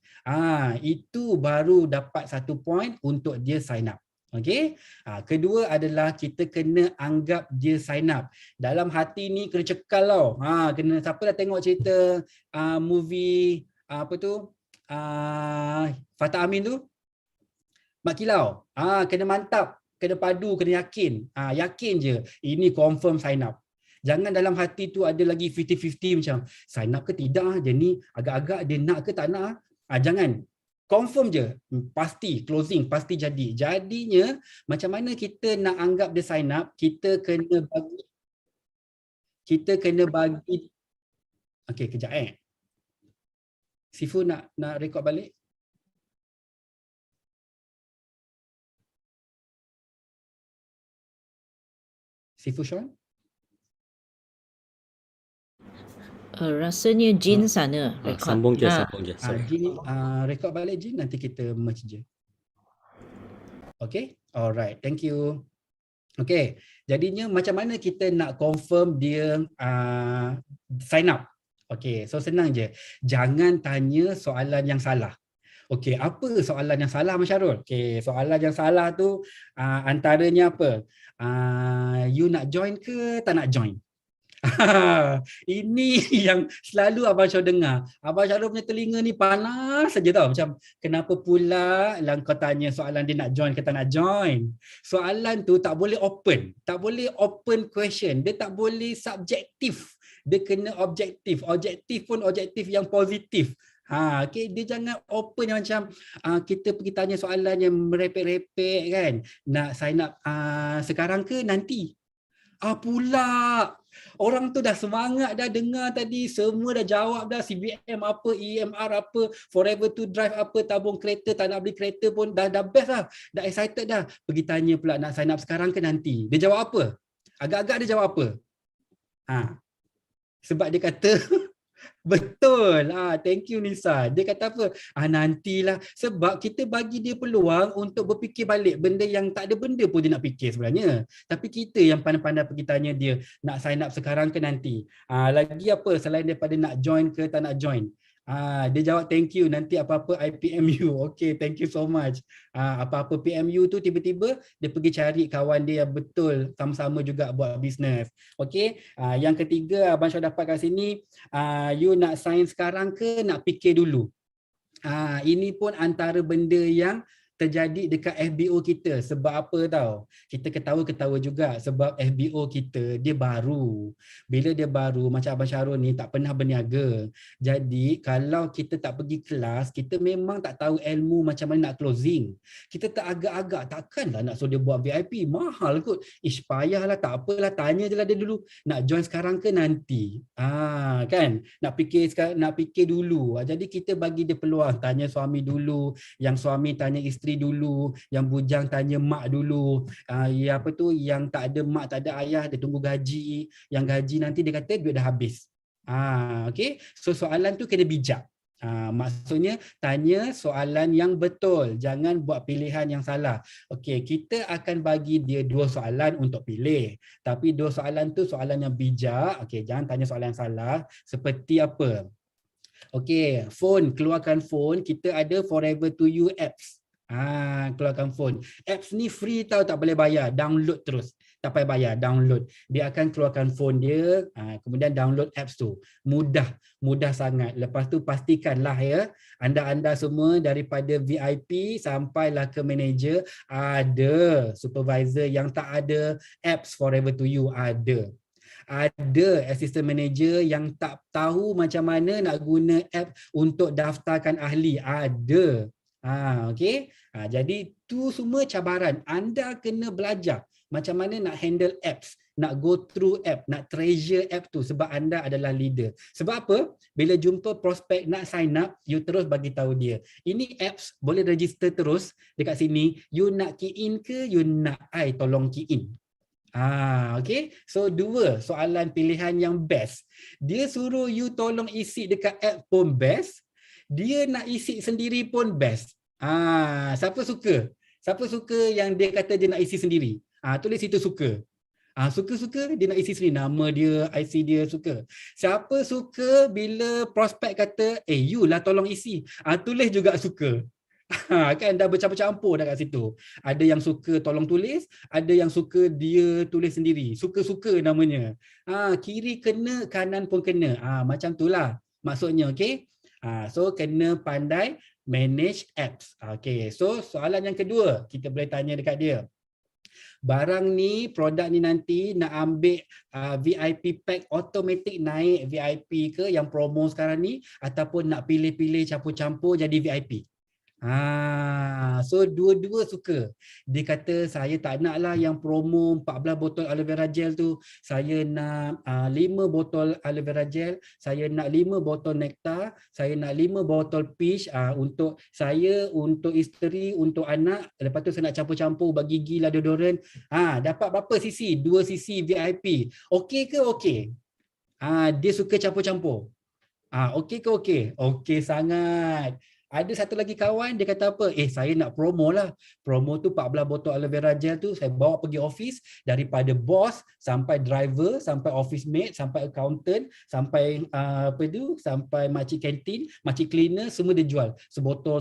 Itu baru dapat 1 point untuk dia sign up. Okey. Kedua adalah kita kena anggap dia sign up. Dalam hati ni kena cekal tau. Kena, siapa dah tengok cerita movie apa tu? Fatah Amin tu? Mak Kilau. Kena mantap, kena padu, kena yakin. Yakin je. Ini confirm sign up. Jangan dalam hati tu ada lagi 50-50 macam sign up ke tidak, dia ni agak-agak dia nak ke tak nak. Jangan. Confirm je. Pasti closing, pasti jadi. Jadinya macam mana kita nak anggap dia sign up, kita kena bagi okey, kejap Sifu nak rekod balik. Sifu Sean? Rasanya Jin sana rekod. Sambung je. Sorry. Jin, rekod balik Jin, nanti kita merge je. Okay, alright, thank you. Okay, jadinya macam mana kita nak confirm dia sign up? Okay, so senang je. Jangan tanya soalan yang salah. Okay, apa soalan yang salah Mas Syarul? Okay, soalan yang salah tu antaranya apa? You nak join ke tak nak join? Ini yang selalu Abang Syarul dengar. Abang Syarul punya telinga ni panas saja tau. Macam kenapa pula lah kau tanya soalan dia nak join ke tak nak join. Soalan tu tak boleh open. Tak boleh open question. Dia tak boleh subjektif. Dia kena objektif. Objektif pun objektif yang positif. Okay, dia jangan open yang macam kita pergi tanya soalan yang merepek-repek kan. Nak sign up sekarang ke nanti? Pula orang tu dah semangat dah dengar tadi, semua dah jawab dah, CBM apa, EMR apa, Forever to Drive apa, tabung kereta, tak nak beli kereta pun dah best lah, dah excited dah. Pergi tanya pula nak sign up sekarang ke nanti. Dia jawab apa? Agak-agak dia jawab apa? Sebab dia kata betul. Thank you Nisa. Dia kata apa? Nantilah. Sebab kita bagi dia peluang untuk berfikir balik. Benda yang tak ada benda pun dia nak fikir sebenarnya. Tapi kita yang pandai-pandai pergi tanya dia, nak sign up sekarang ke nanti? Lagi apa selain daripada nak join ke tak nak join? Dia jawab thank you, nanti apa-apa I PM you. Okay, thank you so much. Apa-apa PM you tu tiba-tiba dia pergi cari kawan dia yang betul sama-sama juga buat bisnes. Okay, yang ketiga Abang Syah dapat kat sini, you nak sign sekarang ke nak fikir dulu? Ini pun antara benda yang terjadi dekat FBO kita. Sebab apa tahu? Kita ketawa-ketawa juga sebab FBO kita dia baru. Bila dia baru, macam Abang Syarul ni tak pernah berniaga. Jadi kalau kita tak pergi kelas, kita memang tak tahu ilmu macam mana nak closing. Kita tak agak-agak, takkanlah nak suruh dia buat VIP. Mahal kot. Payahlah, tak apalah, tanya je lah dia dulu. Nak join sekarang ke nanti? Kan? Nak fikir dulu. Jadi kita bagi dia peluang. Tanya suami dulu. Yang suami tanya isteri dulu, yang bujang tanya mak dulu, yang tak ada mak tak ada ayah dia tunggu gaji, yang gaji nanti dia kata duit dah habis. Okay, so soalan tu kena bijak. Maksudnya tanya soalan yang betul, jangan buat pilihan yang salah. Okay, kita akan bagi dia 2 soalan untuk pilih, tapi 2 soalan tu soalan yang bijak. Okay, jangan tanya soalan yang salah. Seperti apa? Okay, phone, keluarkan phone. Kita ada Forever to You apps. Keluarkan phone. Apps ni free tau, tak boleh bayar. Download terus. Tak payah bayar, download. Dia akan keluarkan phone dia, kemudian download apps tu. Mudah sangat. Lepas tu pastikanlah ya, anda semua daripada VIP sampailah ke manager, ada supervisor yang tak ada apps Forever to You, ada assistant manager yang tak tahu macam mana nak guna app untuk daftarkan ahli, ada. Okay. Jadi tu semua cabaran. Anda kena belajar macam mana nak handle apps, nak go through app, nak treasure app tu sebab anda adalah leader. Sebab apa? Bila jumpa prospek nak sign up, you terus bagi tahu dia. Ini apps boleh register terus dekat sini. You nak key in ke you nak I tolong key in? Okay. So 2 soalan pilihan yang best. Dia suruh you tolong isi dekat app pun best. Dia nak isi sendiri pun best. Siapa suka? Siapa suka yang dia kata dia nak isi sendiri? Tulis situ suka. Suka-suka dia nak isi sendiri nama dia, IC dia, suka. Siapa suka bila prospek kata, you lah tolong isi. Tulis juga suka. Kan dah bercampur-campur dah kat situ. Ada yang suka tolong tulis, ada yang suka dia tulis sendiri. Suka-suka namanya. Kiri kena, kanan pun kena. Macam itulah maksudnya, okey. So kena pandai manage apps. Okey. So soalan yang kedua kita boleh tanya dekat dia. Barang ni, produk ni nanti nak ambil VIP pack automatic naik VIP ke yang promo sekarang ni, ataupun nak pilih-pilih campur-campur jadi VIP. So dua-dua suka. Dia kata saya tak nak lah yang promo 14 botol aloe vera gel tu. Saya nak 5 botol aloe vera gel, saya nak 5 botol nektar, saya nak 5 botol peach untuk saya, untuk isteri, untuk anak. Lepas tu saya nak campur-campur bagi gigi lah deodorant. Dapat berapa sisi? 2 sisi VIP. Okey ke okey? Dia suka campur-campur. Okey ke okey? Okey sangat. Ada satu lagi kawan, dia kata apa? Saya nak promo lah. Promo tu 14 botol aloe vera gel tu saya bawa pergi office, daripada bos sampai driver, sampai office mate, sampai accountant, sampai sampai makcik kantin, makcik cleaner, semua dia jual. Sebotol.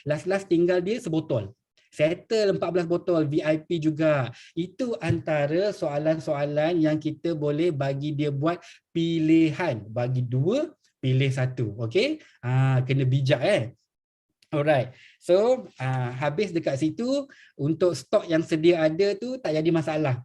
Last tinggal dia sebotol. Settle 14 botol VIP juga. Itu antara soalan-soalan yang kita boleh bagi dia buat pilihan. Bagi 2, pilih 1. Okey? Kena bijak Alright. So, habis dekat situ, untuk stok yang sedia ada tu tak jadi masalah.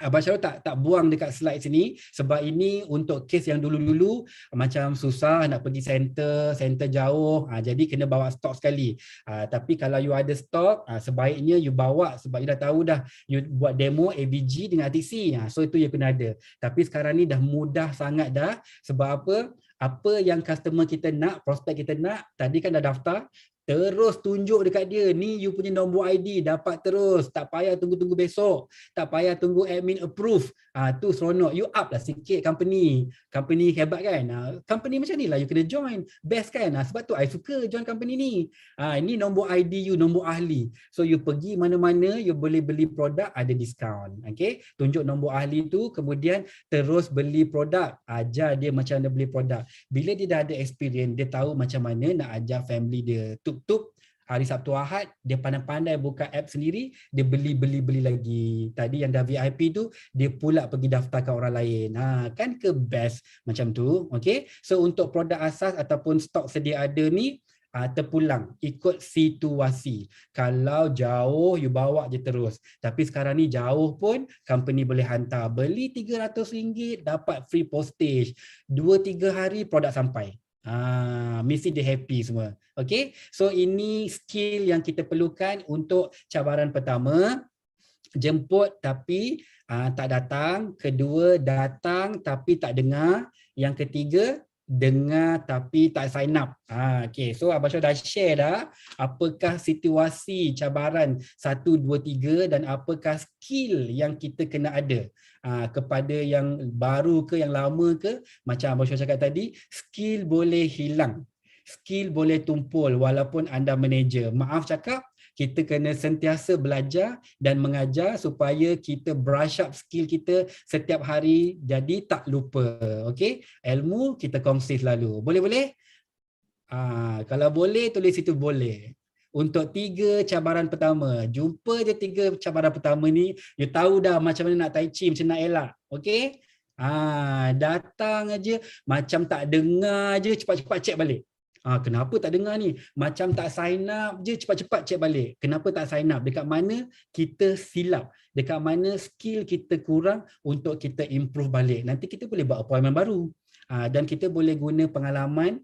Abang Syarul tak buang dekat slide sini sebab ini untuk kes yang dulu-dulu macam susah nak pergi center jauh, jadi kena bawa stok sekali. Tapi kalau you ada stok, sebaiknya you bawa sebab you dah tahu dah you buat demo ABG dengan RTC, so itu you kena ada. Tapi sekarang ni dah mudah sangat dah. Sebab apa yang customer kita nak, prospek kita nak, tadi kan dah daftar, terus tunjuk dekat dia, ni you punya nombor ID, dapat terus, tak payah tunggu-tunggu besok, tak payah tunggu admin approve. Tu seronok, you up lah sikit company hebat kan. Company macam ni lah you kena join, best kan. Sebab tu I suka join company ni. Ini nombor ID you, nombor ahli, so you pergi mana-mana you boleh beli produk, ada diskaun. Okay, tunjuk nombor ahli tu, kemudian terus beli produk, ajar dia macam mana beli produk. Bila dia dah ada experience, dia tahu macam mana nak ajar family dia. Tup hari Sabtu Ahad dia pandai-pandai buka app sendiri, dia beli lagi. Tadi yang dah VIP tu dia pula pergi daftarkan orang lain. Kan ke best macam tu. Okey, so untuk produk asas ataupun stok sedia ada ni, terpulang ikut situasi. Kalau jauh you bawa je terus, tapi sekarang ni jauh pun company boleh hantar. Beli RM300 dapat free postage, 2-3 hari produk sampai. Mesti dia happy semua. Okay, so ini skill yang kita perlukan untuk cabaran pertama. Jemput tapi tak datang. Kedua, datang tapi tak dengar. Yang ketiga, dengar tapi tak sign up. Okay, so Abang Syarul dah share dah apakah situasi cabaran 1, 2, 3 dan apakah skill yang kita kena ada. Kepada yang baru ke yang lama ke, macam Abang Syarul cakap tadi, skill boleh hilang, skill boleh tumpul walaupun anda manager. Maaf cakap, kita kena sentiasa belajar dan mengajar supaya kita brush up skill kita setiap hari, jadi tak lupa. Okey, ilmu kita kongsi selalu. Boleh? Kalau boleh tulis itu boleh. Untuk 3 cabaran pertama, jumpa je 3 cabaran pertama ni, you tahu dah macam mana nak tai chi, macam nak elak. Okey, datang aja macam tak dengar je, cepat-cepat check balik. Kenapa tak dengar ni? Macam tak sign up je, cepat-cepat check balik. Kenapa tak sign up? Dekat mana kita silap? Dekat mana skill kita kurang untuk kita improve balik? Nanti kita boleh buat appointment baru. Dan kita boleh guna pengalaman,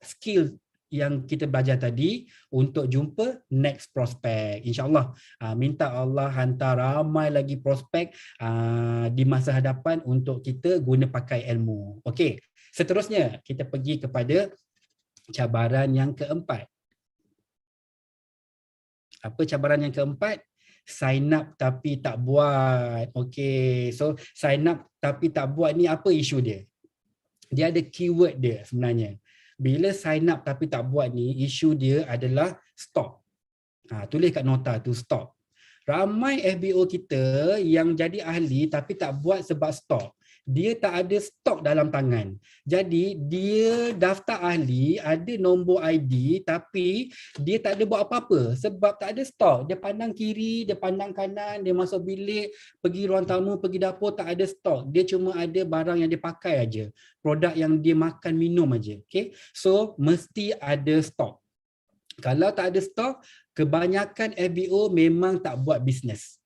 skill yang kita belajar tadi untuk jumpa next prospek. InsyaAllah, minta Allah hantar ramai lagi prospek di masa hadapan untuk kita guna pakai ilmu. Okey, seterusnya kita pergi kepada cabaran yang keempat. Apa cabaran yang keempat? Sign up tapi tak buat. Okey, so sign up tapi tak buat ni apa isu dia? Dia ada keyword dia sebenarnya. Bila sign up tapi tak buat ni, isu dia adalah stop. Tulis kat nota tu, stop. Ramai FBO kita yang jadi ahli tapi tak buat sebab stok. Dia tak ada stok dalam tangan. Jadi dia daftar ahli, ada nombor ID tapi dia tak ada buat apa-apa sebab tak ada stok. Dia pandang kiri, dia pandang kanan, dia masuk bilik, pergi ruang tamu, pergi dapur, tak ada stok. Dia cuma ada barang yang dia pakai aja. Produk yang dia makan, minum aja. Okay? So mesti ada stok. Kalau tak ada stok, kebanyakan FBO memang tak buat bisnes.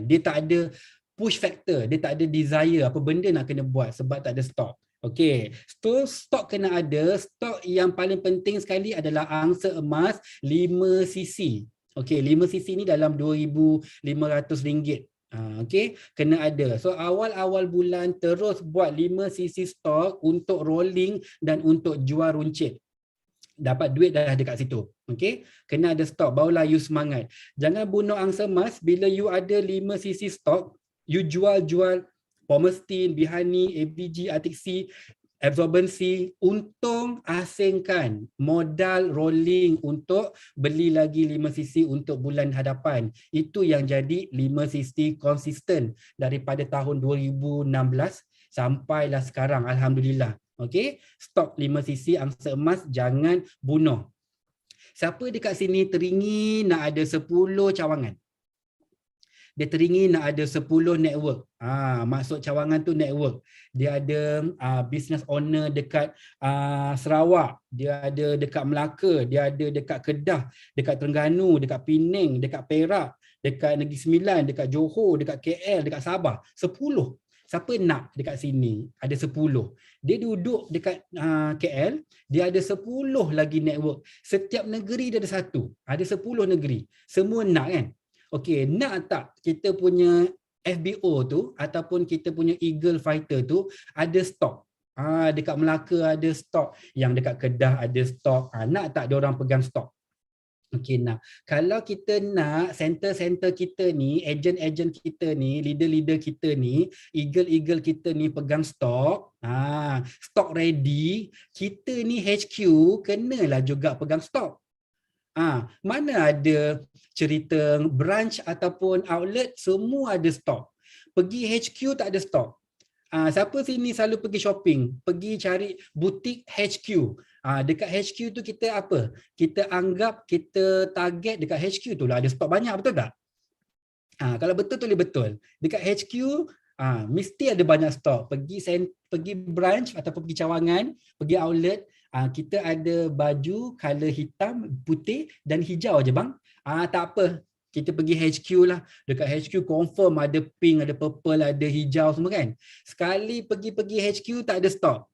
Dia tak ada push factor, dia tak ada desire apa benda nak kena buat sebab tak ada stok. Okey, so stok kena ada. Stok yang paling penting sekali adalah angsa emas 5 cc. Okey, 5 cc ni dalam RM2,500. Okey, kena ada. So awal-awal bulan terus buat 5 cc stok untuk rolling dan untuk jual runcit. Dapat duit dah dekat situ. Okey, kena ada stok, barulah you semangat. Jangan bunuh angsa emas. Bila you ada 5 cc stok, you jual Pomestin, Bihani, ABG, Atixi, absorbency, untung asingkan modal rolling untuk beli lagi 5 cc untuk bulan hadapan. Itu yang jadi 5 cc konsisten daripada tahun 2016 sampailah sekarang, alhamdulillah. Okey, stok 5 cc angsa emas, jangan bunuh. Siapa dekat sini teringin nak ada 10 cawangan? Dia teringin nak ada 10 network. Maksud cawangan tu network. Dia ada business owner dekat Sarawak, dia ada dekat Melaka, dia ada dekat Kedah, dekat Terengganu, dekat Penang, dekat Perak, dekat Negeri Sembilan, dekat Johor, dekat KL, dekat Sabah. 10. Siapa nak dekat sini? Ada 10. Dia duduk dekat KL, dia ada 10 lagi network. Setiap negeri dia ada satu. Ada 10 negeri. Semua nak kan? Okey, nak tak kita punya FBO tu ataupun kita punya Eagle Fighter tu ada stok? Dekat Melaka ada stok, yang dekat Kedah ada stok. Nak tak dia orang pegang stok? Okey, nak. Kalau kita nak center-center kita ni, ejen-ejen kita ni, leader-leader kita ni, eagle-eagle kita ni pegang stok, stok ready, kita ni HQ kenalah juga pegang stok. Mana ada cerita branch ataupun outlet semua ada stok. Pergi HQ tak ada stok. Siapa sini selalu pergi shopping, pergi cari butik HQ. Dekat HQ tu kita apa? Kita anggap, kita target dekat HQ tu lah ada stok banyak, betul tak? Kalau betul tu betul. Dekat HQ mesti ada banyak stok. Pergi branch ataupun pergi cawangan, pergi outlet, kita ada baju color hitam, putih dan hijau aja bang. Tak apa. Kita pergi HQ lah. Dekat HQ confirm ada pink, ada purple, ada hijau semua kan. Sekali pergi HQ tak ada stok.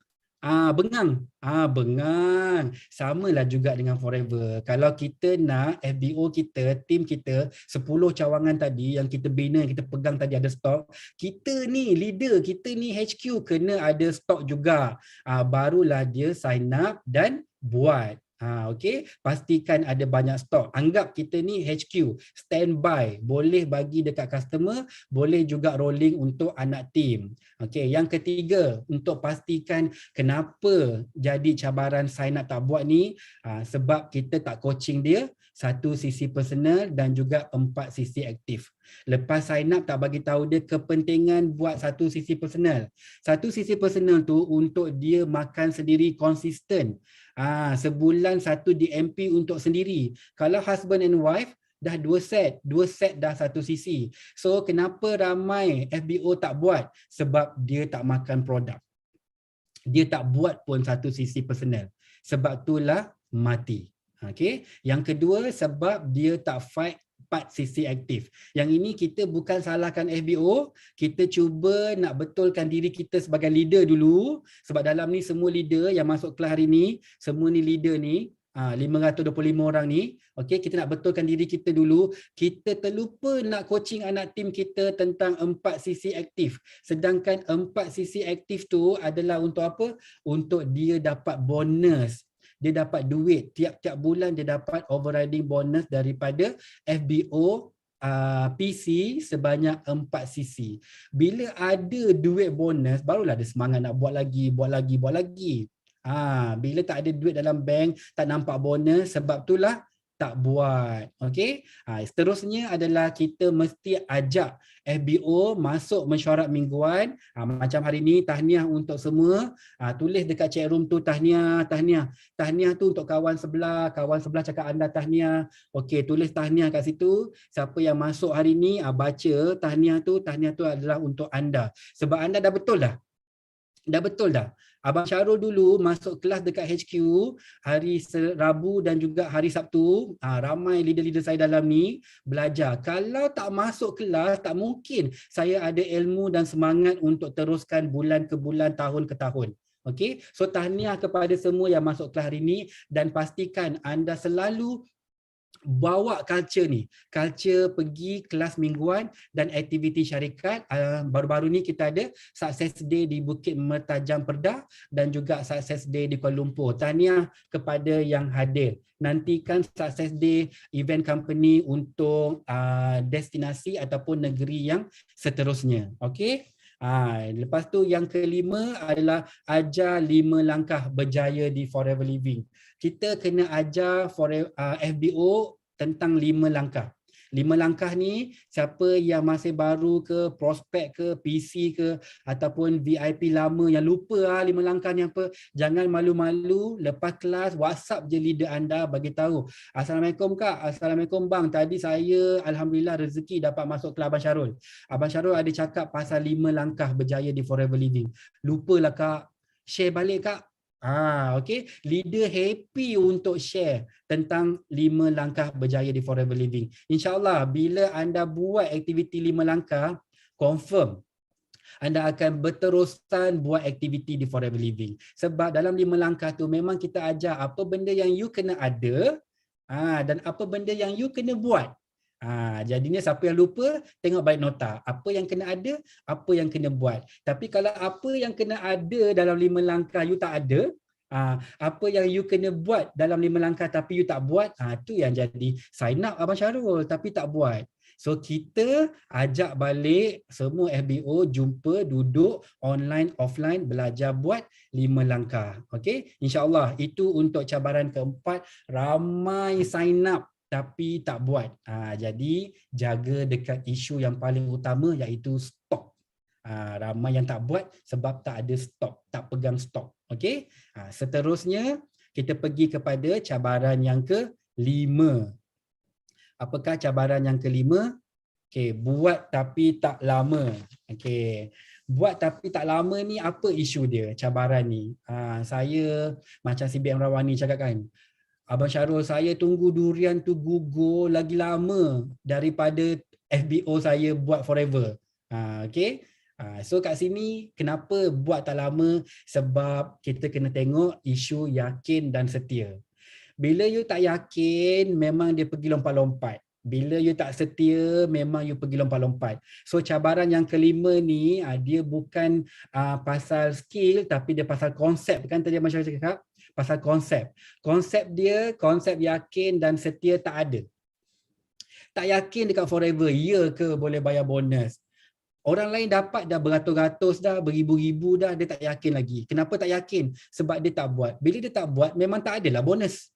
Bengang. Bengang. Samalah juga dengan Forever. Kalau kita nak FBO kita, tim kita, 10 cawangan tadi yang kita bina, yang kita pegang tadi ada stok, kita ni leader, kita ni HQ kena ada stok juga. Barulah dia sign up dan buat. Okey, pastikan ada banyak stok. Anggap kita ni HQ, standby, boleh bagi dekat customer, boleh juga rolling untuk anak team. Okey, yang ketiga, untuk pastikan kenapa jadi cabaran sign up tak buat ni, sebab kita tak coaching dia, 1 sisi personal dan juga 4 sisi aktif. Lepas sign up tak bagi tahu dia kepentingan buat 1 sisi personal. 1 sisi personal tu untuk dia makan sendiri konsisten. Sebulan 1 DMP untuk sendiri. Kalau husband and wife dah 2 set dah 1 sisi. So kenapa ramai FBO tak buat? Sebab dia tak makan produk. Dia tak buat pun 1 sisi personal. Sebab itulah mati. Okey. Yang kedua, sebab dia tak fight 4 sisi aktif. Yang ini kita bukan salahkan FBO, kita cuba nak betulkan diri kita sebagai leader dulu. Sebab dalam ni semua leader yang masuk kelas hari ni, semua ni leader ni, 525 orang ni, okey, kita nak betulkan diri kita dulu. Kita terlupa nak coaching anak tim kita tentang 4 sisi aktif. Sedangkan 4 sisi aktif tu adalah untuk apa? Untuk dia dapat bonus. Dia dapat duit. Tiap-tiap bulan dia dapat overriding bonus daripada FBO PC sebanyak 4 sisi. Bila ada duit bonus, barulah ada semangat nak buat lagi. Bila tak ada duit dalam bank, tak nampak bonus, sebab itulah tak buat. Okey. Seterusnya adalah kita mesti ajak FBO masuk mesyuarat mingguan. Macam hari ni tahniah untuk semua. Tulis dekat chat room tu tahniah, tahniah. Tahniah tu untuk kawan sebelah cakap anda tahniah. Okey, tulis tahniah kat situ. Siapa yang masuk hari ni baca tahniah tu adalah untuk anda. Sebab anda dah betul dah. Dah betul dah. Abang Syarul dulu masuk kelas dekat HQ hari Rabu dan juga hari Sabtu. Ramai leader-leader saya dalam ni belajar. Kalau tak masuk kelas, tak mungkin saya ada ilmu dan semangat untuk teruskan bulan ke bulan, tahun ke tahun. Okey, so tahniah kepada semua yang masuk kelas hari ni dan pastikan anda selalu bawa culture ni, culture pergi kelas mingguan dan aktiviti syarikat. Baru-baru ni kita ada Success Day di Bukit Mertajam Perdah dan juga Success Day di Kuala Lumpur. Tahniah kepada yang hadir. Nantikan Success Day event company untuk destinasi ataupun negeri yang seterusnya. Okey. Lepas tu yang kelima adalah ajar 5 langkah berjaya di Forever Living. Kita kena ajar FBO tentang 5 langkah. 5 langkah ni siapa yang masih baru ke, prospek ke, PC ke ataupun VIP lama yang lupa 5 langkah ni apa, jangan malu-malu, lepas kelas WhatsApp je leader anda bagi tahu. Assalamualaikum Kak, Assalamualaikum Bang. Tadi saya alhamdulillah rezeki dapat masuk kelas Abang Syarul. Abang Syarul ada cakap pasal 5 langkah berjaya di Forever Living. Lupalah Kak. Share balik Kak. Okey, leader happy untuk share tentang 5 langkah berjaya di Forever Living. InsyaAllah bila anda buat aktiviti 5 langkah, confirm anda akan berterusan buat aktiviti di Forever Living. Sebab dalam 5 langkah tu memang kita ajar apa benda yang you kena ada dan apa benda yang you kena buat. Jadinya siapa yang lupa, tengok baik nota. Apa yang kena ada, apa yang kena buat. Tapi kalau apa yang kena ada dalam 5 langkah you tak ada, apa yang you kena buat dalam 5 langkah tapi you tak buat, tu yang jadi sign up Abang Syarul tapi tak buat. So kita ajak balik semua FBO jumpa, duduk online, offline, belajar buat 5 langkah. Okey, insya-Allah itu untuk cabaran keempat. Ramai sign up tapi tak buat. Jadi jaga dekat isu yang paling utama iaitu stok. Ramai yang tak buat sebab tak ada stok, tak pegang stok. Okey. Seterusnya kita pergi kepada cabaran yang kelima. Apakah cabaran yang kelima? Okey, buat tapi tak lama. Okey. Buat tapi tak lama ni apa isu dia, cabaran ni? Saya macam CBM Rawani cakap kan. Abang Syarul, saya tunggu durian tu gugur lagi lama daripada FBO saya buat forever. Okay. So kat sini kenapa buat tak lama? Sebab kita kena tengok isu yakin dan setia. Bila you tak yakin, memang dia pergi lompat-lompat. Bila you tak setia, memang you pergi lompat-lompat. So cabaran yang kelima ni, dia bukan pasal skill tapi dia pasal konsep. Kan tadi Abang Syarul cakap? Pasal konsep. Konsep dia, konsep yakin dan setia tak ada. Tak yakin dekat forever, ya ke boleh bayar bonus? Orang lain dapat dah beratus-ratus dah, beribu-ribu dah, dia tak yakin lagi. Kenapa tak yakin? Sebab dia tak buat. Bila dia tak buat, memang tak adalah bonus.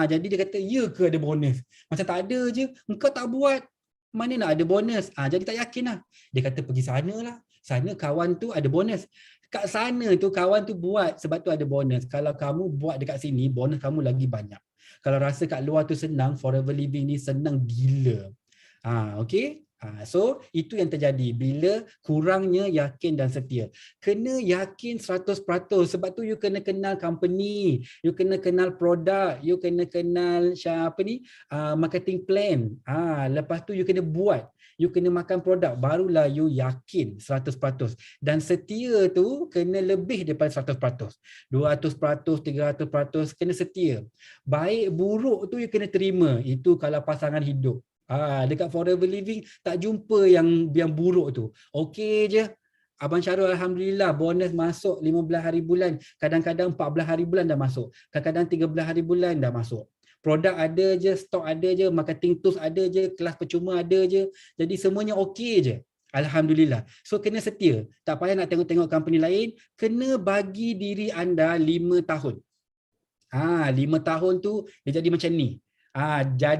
Jadi dia kata, ya ke ada bonus? Macam tak ada je, engkau tak buat, mana nak ada bonus? Jadi tak yakin lah. Dia kata pergi sana lah. Sana kawan tu ada bonus. Kat sana tu kawan tu buat sebab tu ada bonus. Kalau kamu buat dekat sini, bonus kamu lagi banyak. Kalau rasa kat luar tu senang, Forever Living ni senang gila. Okay. So itu yang terjadi bila kurangnya yakin dan setia. Kena yakin 100%. Sebab tu you kena kenal company, you kena kenal produk, you kena kenal marketing plan. Lepas tu you kena buat, you kena makan produk, barulah you yakin 100%. Dan setia tu kena lebih daripada 100%. 200%, 300% kena setia. Baik buruk tu you kena terima. Itu kalau pasangan hidup. Dekat Forever Living tak jumpa yang buruk tu. Okey je. Abang Syarul alhamdulillah bonus masuk 15 hari bulan, kadang-kadang 14 hari bulan dah masuk, kadang-kadang 13 hari bulan dah masuk. Produk ada je, stok ada je, marketing tools ada je, kelas percuma ada je. Jadi semuanya okey je. Alhamdulillah. So kena setia. Tak payah nak tengok-tengok company lain, kena bagi diri anda 5 tahun. 5 tahun tu dia jadi macam ni.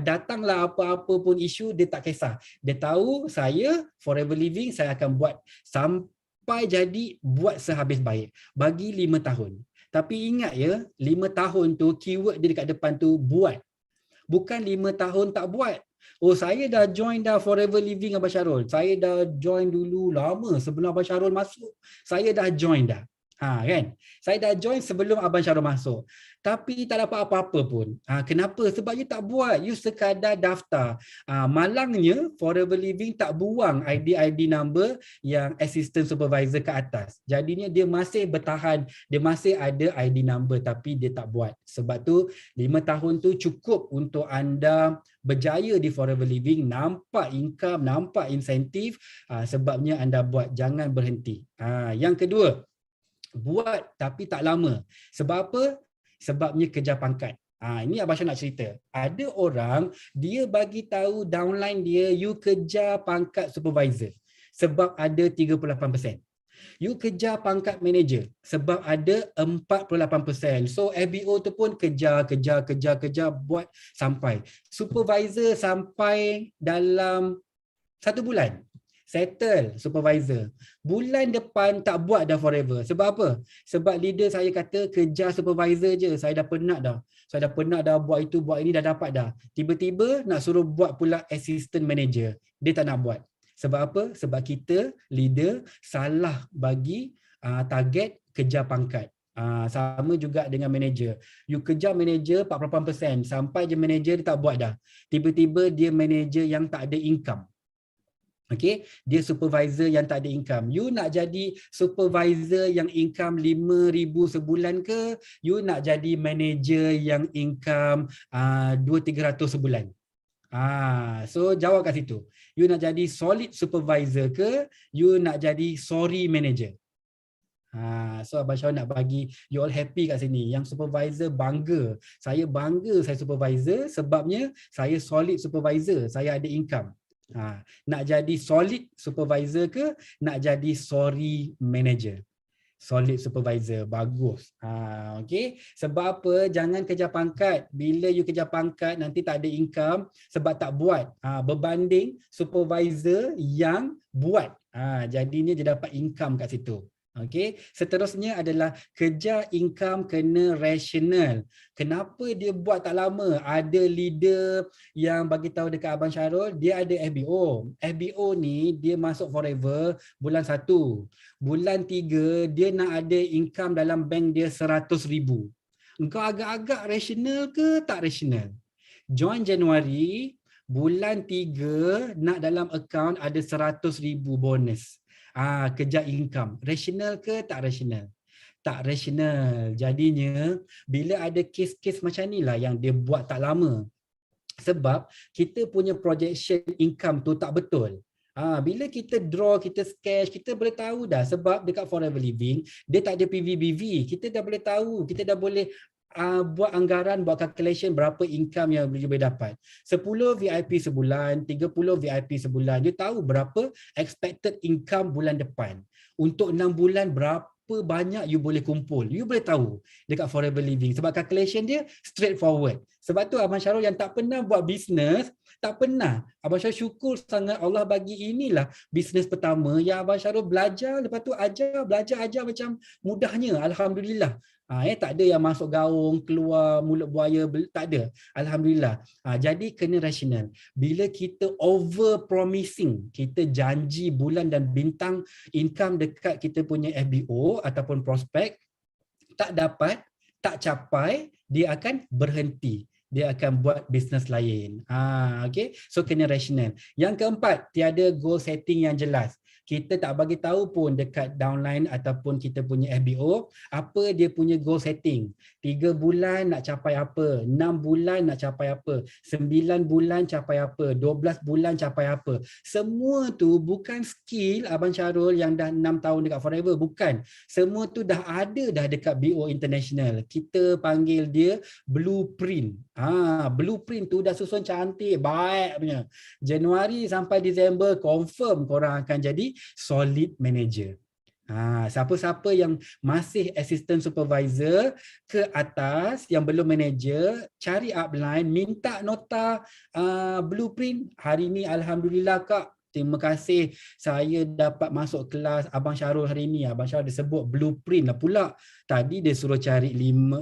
Datanglah apa-apa pun isu, dia tak kisah. Dia tahu saya Forever Living saya akan buat sampai jadi, buat sehabis baik. Bagi 5 tahun. Tapi ingat ya, 5 tahun tu keyword dia dekat depan tu buat. Bukan 5 tahun tak buat. Oh, saya dah join dah Forever Living Abang Syarul. Saya dah join dulu lama sebelum Abang Syarul masuk. Saya dah join dah. Kan? Saya dah join sebelum Abang Syarul masuk. Tapi tak dapat apa-apa pun. Kenapa? Sebab you tak buat. You sekadar daftar. Malangnya Forever Living tak buang ID number yang assistant supervisor ke atas. Jadinya dia masih bertahan. Dia masih ada ID number tapi dia tak buat. Sebab tu 5 tahun tu cukup untuk anda berjaya di Forever Living, nampak income, nampak insentif, sebabnya anda buat. Jangan berhenti. Yang kedua, buat tapi tak lama. Sebab apa? Sebabnya kejar pangkat. Ini Abang Syah nak cerita. Ada orang, dia bagi tahu downline dia, you kejar pangkat supervisor sebab ada 38%. You kejar pangkat manager sebab ada 48%. So FBO tu pun kejar buat sampai. Supervisor sampai dalam 1 bulan. Settle supervisor. Bulan depan tak buat dah Forever. Sebab apa? Sebab leader saya kata kejar supervisor je. Saya dah penat dah. Saya dah penat dah buat itu, buat ini, dah dapat dah. Tiba-tiba nak suruh buat pula assistant manager. Dia tak nak buat. Sebab apa? Sebab kita leader salah bagi target kejar pangkat. Sama juga dengan manager. You kejar manager 48%. Sampai je manager dia tak buat dah. Tiba-tiba dia manager yang tak ada income. Okay, dia supervisor yang tak ada income. You nak jadi supervisor yang income 5,000 sebulan ke? You nak jadi manager yang income 200-300 sebulan? So jawab kat situ. You nak jadi solid supervisor ke? You nak jadi sorry manager? So Abang Syah nak bagi you all happy kat sini. Yang supervisor bangga. Saya bangga saya supervisor sebabnya saya solid supervisor. Saya ada income. Nak jadi solid supervisor ke nak jadi sorry manager? Solid supervisor, bagus. Okay. Sebab apa? Jangan kejar pangkat. Bila you kejar pangkat nanti tak ada income sebab tak buat. Berbanding supervisor yang buat. Jadinya dia dapat income kat situ. Okey, seterusnya adalah kejar income kena rasional. Kenapa dia buat tak lama? Ada leader yang bagi tahu dekat Abang Syarul, dia ada FBO. FBO ni dia masuk Forever bulan 1. Bulan 3 dia nak ada income dalam bank dia 100,000. Engkau agak-agak rasional ke tak rasional? Join Januari, bulan 3 nak dalam account ada 100,000 bonus. Kejar income. Rasional ke tak rasional? Tak rasional. Jadinya bila ada kes-kes macam ni lah yang dia buat tak lama. Sebab kita punya projection income tu tak betul. Bila kita draw, kita sketch, kita boleh tahu dah. Sebab dekat Forever Living dia tak ada PVBV. Kita dah boleh tahu, kita dah boleh buat anggaran, buat calculation berapa income yang boleh dapat. 10 VIP sebulan, 30 VIP sebulan. You tahu berapa expected income bulan depan. Untuk 6 bulan berapa banyak you boleh kumpul. You boleh tahu dekat Forever Living. Sebab calculation dia straightforward. Sebab tu Abang Syarul yang tak pernah buat bisnes, tak pernah. Abang Syarul syukur sangat Allah bagi inilah bisnes pertama yang Abang Syarul belajar, lepas tu belajar ajar macam mudahnya. Alhamdulillah. Tak ada yang masuk gaung, keluar mulut buaya, tak ada. Alhamdulillah. Jadi kena rasional. Bila kita over promising, kita janji bulan dan bintang income dekat kita punya FBO ataupun prospek, tak dapat, tak capai, dia akan berhenti. Dia akan buat bisnes lain. Okay? So kena rasional. Yang keempat, tiada goal setting yang jelas. Kita tak bagi tahu pun dekat downline ataupun kita punya FBO apa dia punya goal setting. 3 bulan nak capai apa, 6 bulan nak capai apa, 9 bulan capai apa, 12 bulan capai apa. Semua tu bukan skill Abang Syarul yang dah 6 tahun dekat Forever, bukan. Semua tu dah ada dah dekat BO International. Kita panggil dia blueprint. Blueprint tu dah susun cantik, baik punya. Januari sampai Disember confirm korang akan jadi solid manager. Siapa-siapa yang masih assistant supervisor ke atas, yang belum manager, cari upline, minta nota blueprint. Hari ni alhamdulillah Kak, terima kasih saya dapat masuk kelas Abang Syarul hari ni. Abang Syarul dia sebut blueprint lah pula. Tadi dia suruh cari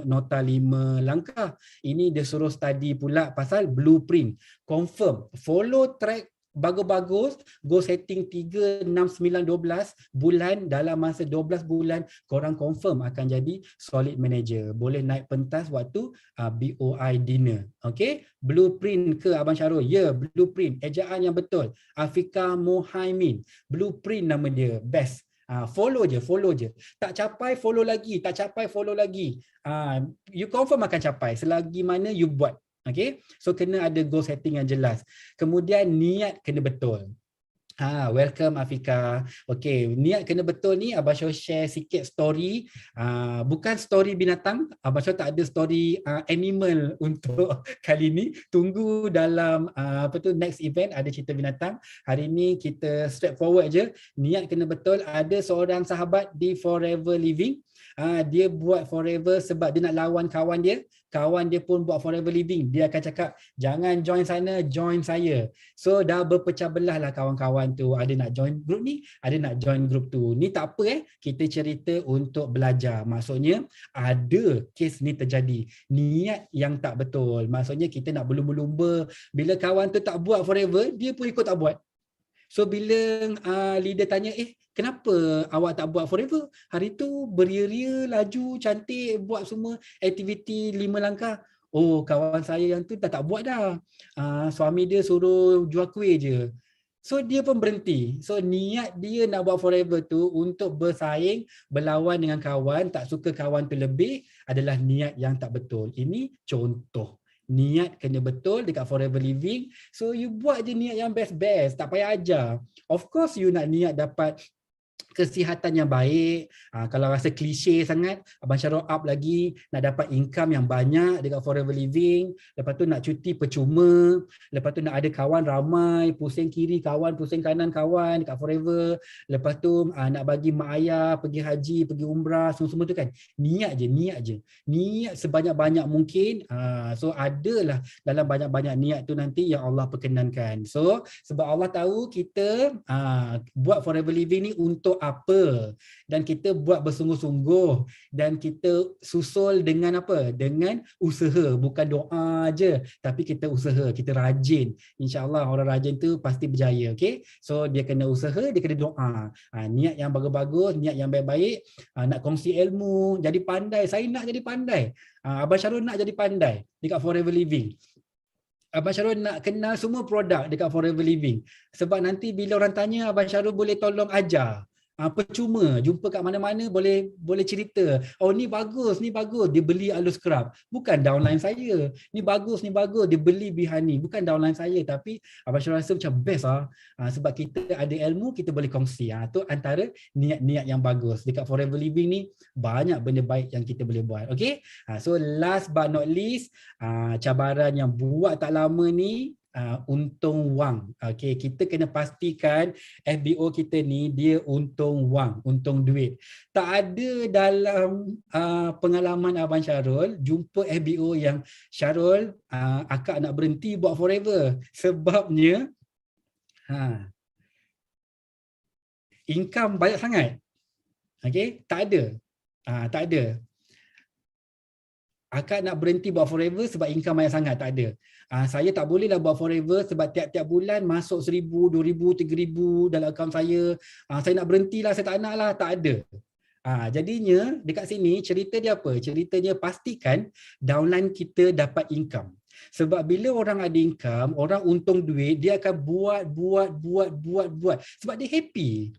nota 5 langkah. Ini dia suruh study pula pasal blueprint. Confirm, follow track bagus-bagus, goal setting 3, 6, 9, 12 bulan, dalam masa 12 bulan korang confirm akan jadi solid manager. Boleh naik pentas waktu BOI dinner. Okay, blueprint ke Abang Syarul? Ya, blueprint, ejaan yang betul. Afika Mohaimin, blueprint nama dia, best. Follow je. Tak capai follow lagi, tak capai follow lagi. You confirm akan capai selagi mana you buat. Okay, so kena ada goal setting yang jelas. Kemudian niat kena betul. Welcome Afika. Okay, niat kena betul ni Abang Syarul share sikit story. Bukan story binatang. Abang Syarul tak ada story animal untuk kali ni. Tunggu dalam next event ada cerita binatang. Hari ni kita straightforward je. Niat kena betul. Ada seorang sahabat di Forever Living. Dia buat Forever sebab dia nak lawan kawan dia. Kawan dia pun buat Forever Living. Dia akan cakap, jangan join sana, join saya. So dah berpecah belah lah kawan-kawan tu. Ada nak join group ni, ada nak join group tu. Ni tak apa kita cerita untuk belajar. Maksudnya ada kes ni terjadi. Niat yang tak betul. Maksudnya kita nak berlumba-lumba. Bila kawan tu tak buat Forever, dia pun ikut tak buat. So bila leader tanya, kenapa awak tak buat Forever? Hari tu beria-ria, laju, cantik, buat semua aktiviti 5 langkah. Oh, kawan saya yang tu tak buat dah. Suami dia suruh jual kuih je. So dia pun berhenti. So niat dia nak buat Forever tu untuk bersaing, berlawan dengan kawan, tak suka kawan tu lebih, adalah niat yang tak betul. Ini contoh. Niat kena betul dekat Forever Living. So you buat je niat yang best-best, tak payah ajar. Of course you nak niat dapat kesihatan yang baik. Kalau rasa klise sangat, Abang Syarul up lagi, nak dapat income yang banyak dekat Forever Living. Lepas tu nak cuti percuma. Lepas tu nak ada kawan ramai, pusing kiri kawan, pusing kanan kawan dekat Forever. Lepas tu nak bagi mak ayah pergi haji, pergi umrah, semua-semua tu kan. Niat je. Niat sebanyak-banyak mungkin. So adalah dalam banyak-banyak niat tu nanti yang Allah perkenankan. So sebab Allah tahu kita buat Forever Living ni untuk apa, dan kita buat bersungguh-sungguh, dan kita susul dengan apa? Dengan usaha, bukan doa je, tapi kita usaha, kita rajin. InsyaAllah orang rajin tu pasti berjaya. Okay, so dia kena usaha, dia kena doa. Niat yang bagus-bagus, niat yang baik-baik, nak kongsi ilmu, jadi pandai. Saya nak jadi pandai. Abang Syarul nak jadi pandai dekat Forever Living. Abang Syarul nak kenal semua produk dekat Forever Living. Sebab nanti bila orang tanya, Abang Syarul boleh tolong ajar. Percuma, jumpa kat mana-mana boleh cerita. Oh ni bagus, dia beli Alus Scrub. Bukan downline saya. Ni bagus, dia beli Bihani. Bukan downline saya, tapi Abang Syarul rasa macam best sebab kita ada ilmu, kita boleh kongsi. Tu antara niat-niat yang bagus. Dekat Forever Living ni banyak benda baik yang kita boleh buat. Okay, so last but not least, cabaran yang buat tak lama ni, untung wang. Okay, kita kena pastikan FBO kita ni dia untung wang, untung duit. Tak ada dalam pengalaman Abang Syarul jumpa FBO yang Syarul akak nak berhenti buat Forever sebabnya income banyak sangat. Okay, tak ada. Akak nak berhenti buat Forever sebab income banyak sangat, tak ada. Saya tak bolehlah buat Forever sebab tiap-tiap bulan masuk 1,000, 2,000, 3,000 dalam akaun saya. Saya nak berhentilah, saya tak nak lah, tak ada. Jadinya dekat sini cerita dia apa? Ceritanya pastikan downline kita dapat income. Sebab bila orang ada income, orang untung duit, dia akan buat. Sebab dia happy.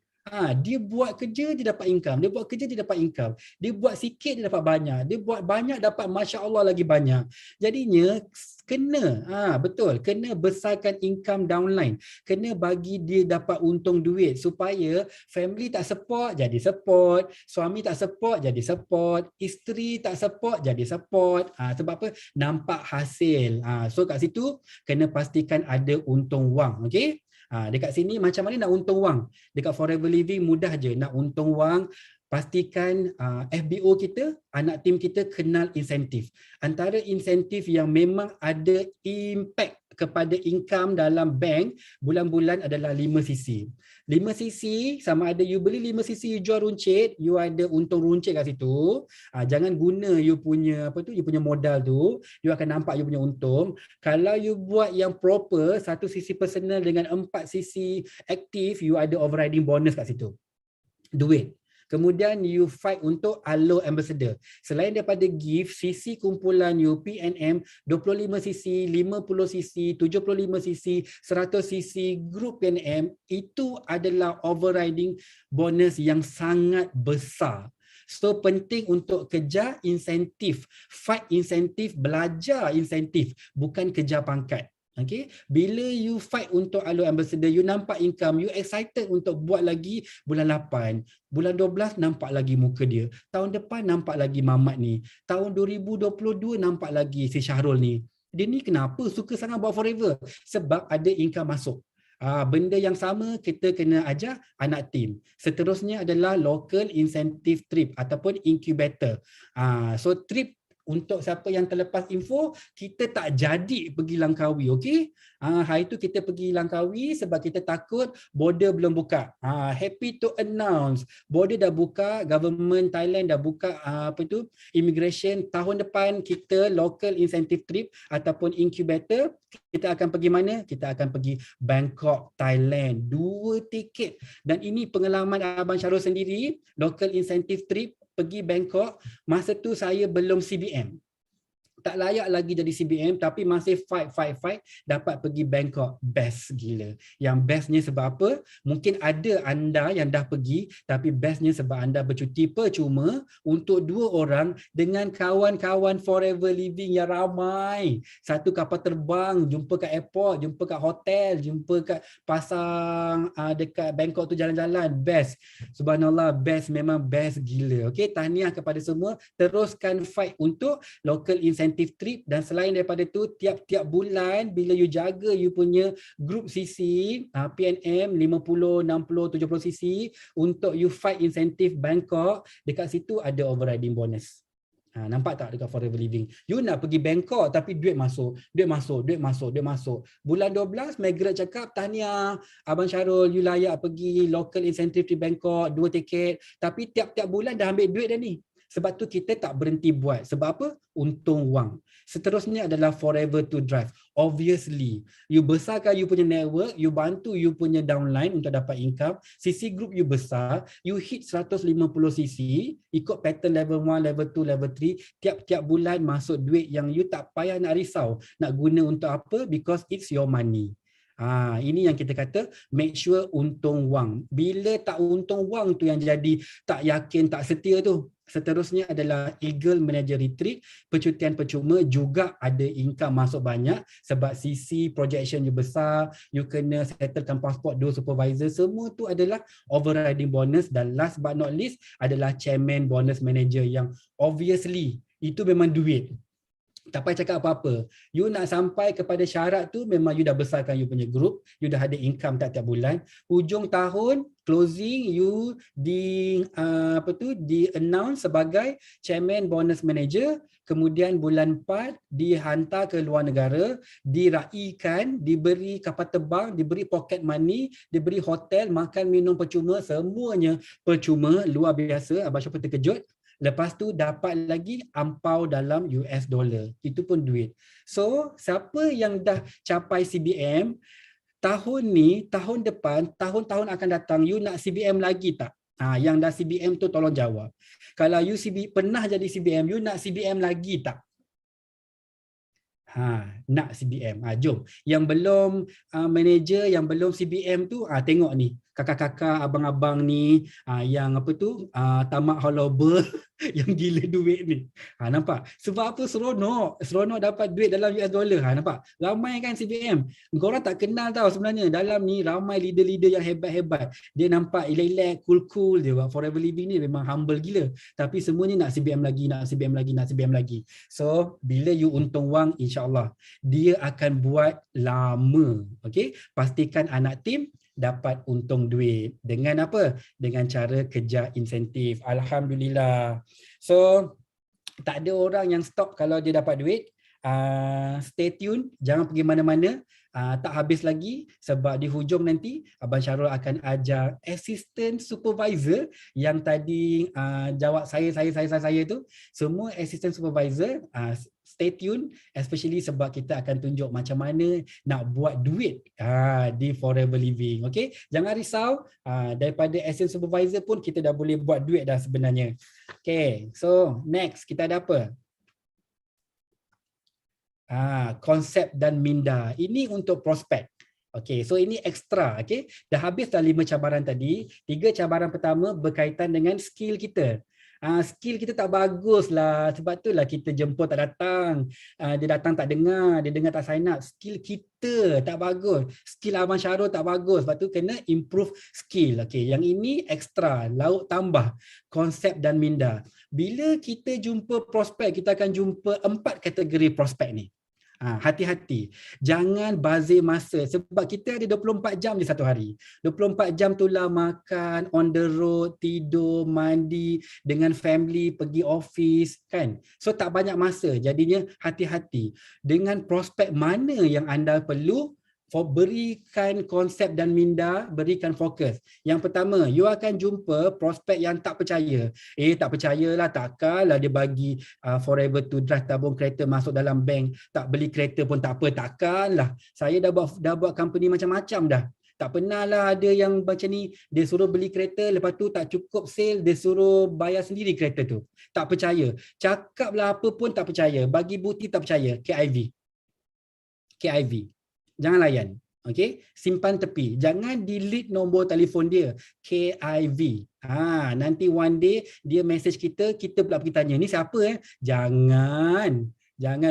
Dia buat kerja, dia dapat income. Dia buat kerja, dia dapat income. Dia buat sikit, dia dapat banyak. Dia buat banyak, dapat Masya Allah lagi banyak. Jadinya kena, betul, kena besarkan income downline. Kena bagi dia dapat untung duit supaya family tak support, jadi support. Suami tak support, jadi support. Isteri tak support, jadi support. Sebab apa? Nampak hasil. So kat situ kena pastikan ada untung wang. Okay? Dekat sini macam mana nak untung wang? Dekat Forever Living mudah je nak untung wang. Pastikan FBO kita, anak tim kita kenal insentif. Antara insentif yang memang ada impact kepada income dalam bank bulan-bulan adalah 5cc. 5cc sama ada you beli 5cc, you jual runcit, you ada untung runcit kat situ. Jangan guna you punya you punya modal tu, you akan nampak you punya untung. Kalau you buat yang proper, 1cc personal dengan 4cc aktif, you ada overriding bonus kat situ. Duit. Kemudian you fight untuk Alo Ambassador. Selain daripada gift, sisi kumpulan you PNM 25cc, 50cc, 75cc, 100cc group PNM itu adalah overriding bonus yang sangat besar. So penting untuk kejar insentif, fight insentif, belajar insentif, bukan kejar pangkat. Okay, bila you fight untuk Alo Ambassador, you nampak income, you excited untuk buat lagi bulan 8, bulan 12 nampak lagi muka dia, tahun depan nampak lagi Mamat ni, tahun 2022 nampak lagi si Syahrul ni. Dia ni kenapa suka sangat buat Forever? Sebab ada income masuk. Benda yang sama kita kena ajar anak tim. Seterusnya adalah local incentive trip ataupun incubator. So trip untuk siapa yang terlepas info, kita tak jadi pergi Langkawi, okey? Hari tu kita pergi Langkawi sebab kita takut border belum buka. Happy to announce, border dah buka, government Thailand dah buka immigration. Tahun depan kita local incentive trip ataupun incubator, kita akan pergi mana? Kita akan pergi Bangkok, Thailand. 2 tiket. Dan ini pengalaman Abang Syahrul sendiri, local incentive trip pergi Bangkok, masa tu saya belum CBM. Tak layak lagi jadi CBM tapi masih fight dapat pergi Bangkok. Best gila. Yang bestnya sebab apa? Mungkin ada anda yang dah pergi tapi bestnya sebab anda bercuti percuma untuk 2 orang dengan kawan-kawan Forever Living yang ramai. Satu kapal terbang, jumpa kat airport, jumpa kat hotel, jumpa kat pasar dekat Bangkok tu jalan-jalan. Best. Subhanallah, best, memang best gila. Okay, tahniah kepada semua. Teruskan fight untuk local incentive trip dan selain daripada tu tiap-tiap bulan bila you jaga you punya group CC PNM 50, 60, 70cc untuk you fight insentif Bangkok, dekat situ ada overriding bonus. Nampak tak dekat Forever Living? You nak pergi Bangkok tapi duit masuk. Bulan 12 Margaret cakap, tahniah Abang Syahrul, you layak pergi local incentive di Bangkok 2 tiket, tapi tiap-tiap bulan dah ambil duit dah ni. Sebab tu kita tak berhenti buat. Sebab apa? Untung wang. Seterusnya adalah Forever to Drive. Obviously, you besarkan you punya network, you bantu you punya downline untuk dapat income, CC group you besar, you hit 150cc, ikut pattern level 1, level 2, level 3, tiap-tiap bulan masuk duit yang you tak payah nak risau nak guna untuk apa, because it's your money. Ini yang kita kata make sure untung wang. Bila tak untung wang tu yang jadi tak yakin, tak setia tu. Seterusnya adalah Eagle Manager Retreat, percutian percuma juga ada income masuk banyak sebab CC projection you besar, you kena settlekan pasport 2 supervisor, semua tu adalah overriding bonus. Dan last but not least adalah Chairman Bonus Manager yang obviously itu memang duit. Tak payah cakap apa-apa. You nak sampai kepada syarat tu memang you dah besarkan you punya group, you dah ada income tiap-tiap bulan. Hujung tahun closing you di announce sebagai Chairman Bonus Manager, kemudian bulan 4 dihantar ke luar negara, diraikan, diberi kapal terbang, diberi pocket money, diberi hotel, makan minum percuma, semuanya percuma, luar biasa. Abang Syahrul terkejut. Lepas tu dapat lagi ampau dalam US dollar. Itu pun duit. So, siapa yang dah capai CBM, tahun ni, tahun depan, tahun-tahun akan datang, you nak CBM lagi tak? Yang dah CBM tu tolong jawab. Kalau you pernah jadi CBM, you nak CBM lagi tak? Nak CBM. Jom. Yang belum manager, yang belum CBM tu, tengok ni. kakak-kakak, abang-abang ni yang apa tu tamak holober yang gila duit ni. Nampak? Sebab apa seronok dapat duit dalam US dollar. Nampak? Ramai kan CBM. Korang tak kenal tau sebenarnya. Dalam ni ramai leader-leader yang hebat-hebat. Dia nampak elok-elok, cool-cool dia buat Forever Living ni memang humble gila. Tapi semuanya nak CBM lagi, nak CBM lagi, nak CBM lagi. So, bila you untung wang, insya-Allah dia akan buat lama. Okey? Pastikan anak tim dapat untung duit. Dengan apa? Dengan cara kejar insentif. Alhamdulillah. So, tak ada orang yang stop kalau dia dapat duit. Stay tune, jangan pergi mana-mana. Tak habis lagi sebab di hujung nanti Abang Syarul akan ajar assistant supervisor yang tadi jawab saya tu. Semua assistant supervisor stay tune, especially sebab kita akan tunjuk macam mana nak buat duit di Forever Living. Okay, jangan risau, daripada assistant supervisor pun kita dah boleh buat duit dah sebenarnya. Okay, so next kita ada apa? Konsep dan minda. Ini untuk prospek. Okey, so ini ekstra. Okey, dah habis dah 5 cabaran tadi. 3 cabaran pertama berkaitan dengan skill kita. Skill kita tak bagus lah. Sebab tu lah kita jemput tak datang. Dia datang tak dengar, dia dengar tak sign up. Skill kita tak bagus. Skill Abang Syarul tak bagus. Sebab tu kena improve skill. Okey, yang ini ekstra, lauk tambah, konsep dan minda. Bila kita jumpa prospek, kita akan jumpa 4 kategori prospek ni. Hati-hati, jangan bazir masa sebab kita ada 24 jam di satu hari. 24 jam tu lah makan, on the road, tidur, mandi, dengan family, pergi office kan. So tak banyak masa, jadinya hati-hati. Dengan prospek mana yang anda perlu berikan konsep dan minda, berikan fokus. Yang pertama, you akan jumpa prospek yang tak percaya. Tak percayalah, takkanlah dia bagi forever to drive tabung kereta masuk dalam bank, tak beli kereta pun tak apa, takkanlah. Saya dah buat company macam-macam dah. Tak pernah lah ada yang macam ni, dia suruh beli kereta, lepas tu tak cukup sale, dia suruh bayar sendiri kereta tu. Tak percaya. Cakaplah apa pun tak percaya. Bagi bukti tak percaya. KIV. Jangan layan. Okey, simpan tepi. Jangan delete nombor telefon dia. KIV. Nanti one day dia message kita pula pergi tanya, ni siapa Jangan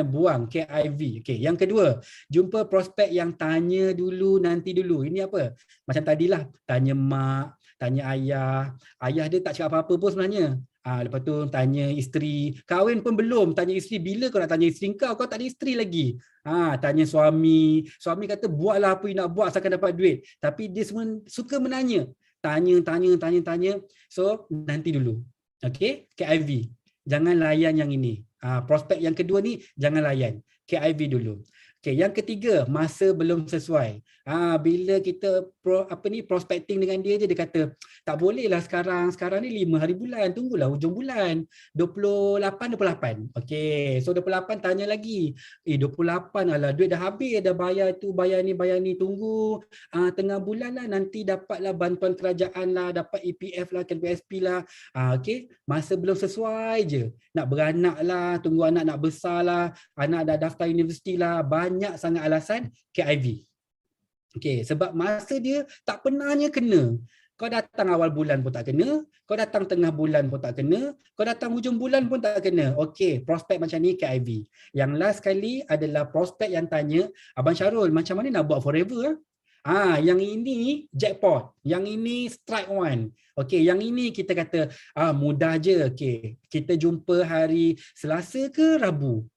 buang KIV. Okey, yang kedua, jumpa prospek yang tanya dulu, nanti dulu. Ini apa? Macam tadilah, tanya mak, tanya ayah. Ayah dia tak cakap apa-apa pun sebenarnya. Lepas tu tanya isteri, kahwin pun belum, tanya isteri, bila kau nak tanya isteri kau tak ada isteri lagi. Tanya suami kata buatlah apa yang nak buat asalkan dapat duit. Tapi dia semua suka menanya. Tanya. So nanti dulu. Okey, KIV. Jangan layan yang ini. Prospek yang kedua ni jangan layan. KIV dulu. Okey, yang ketiga, masa belum sesuai. Bila kita prospecting dengan dia je, dia kata tak boleh lah sekarang ni 5 hari bulan, tunggulah hujung bulan 28. Okey, so 28 tanya lagi, 28 alah duit dah habis, dah bayar tu, bayar ni, tunggu tengah bulan lah, nanti dapatlah bantuan kerajaan lah, dapat EPF lah, KPSP lah. Okey, masa belum sesuai je, nak beranak lah, tunggu anak nak besar lah, anak dah daftar universiti lah, banyak sangat alasan KIV. Okey, sebab masa dia tak pernahnya kena. Kau datang awal bulan pun tak kena, kau datang tengah bulan pun tak kena, kau datang hujung bulan pun tak kena. Okey, prospek macam ni KIV. Yang last kali adalah prospek yang tanya, Abang Syarul, macam mana nak buat forever? Yang ini jackpot, yang ini strike one. Okey, yang ini kita kata mudah je. Okey, kita jumpa hari Selasa ke Rabu?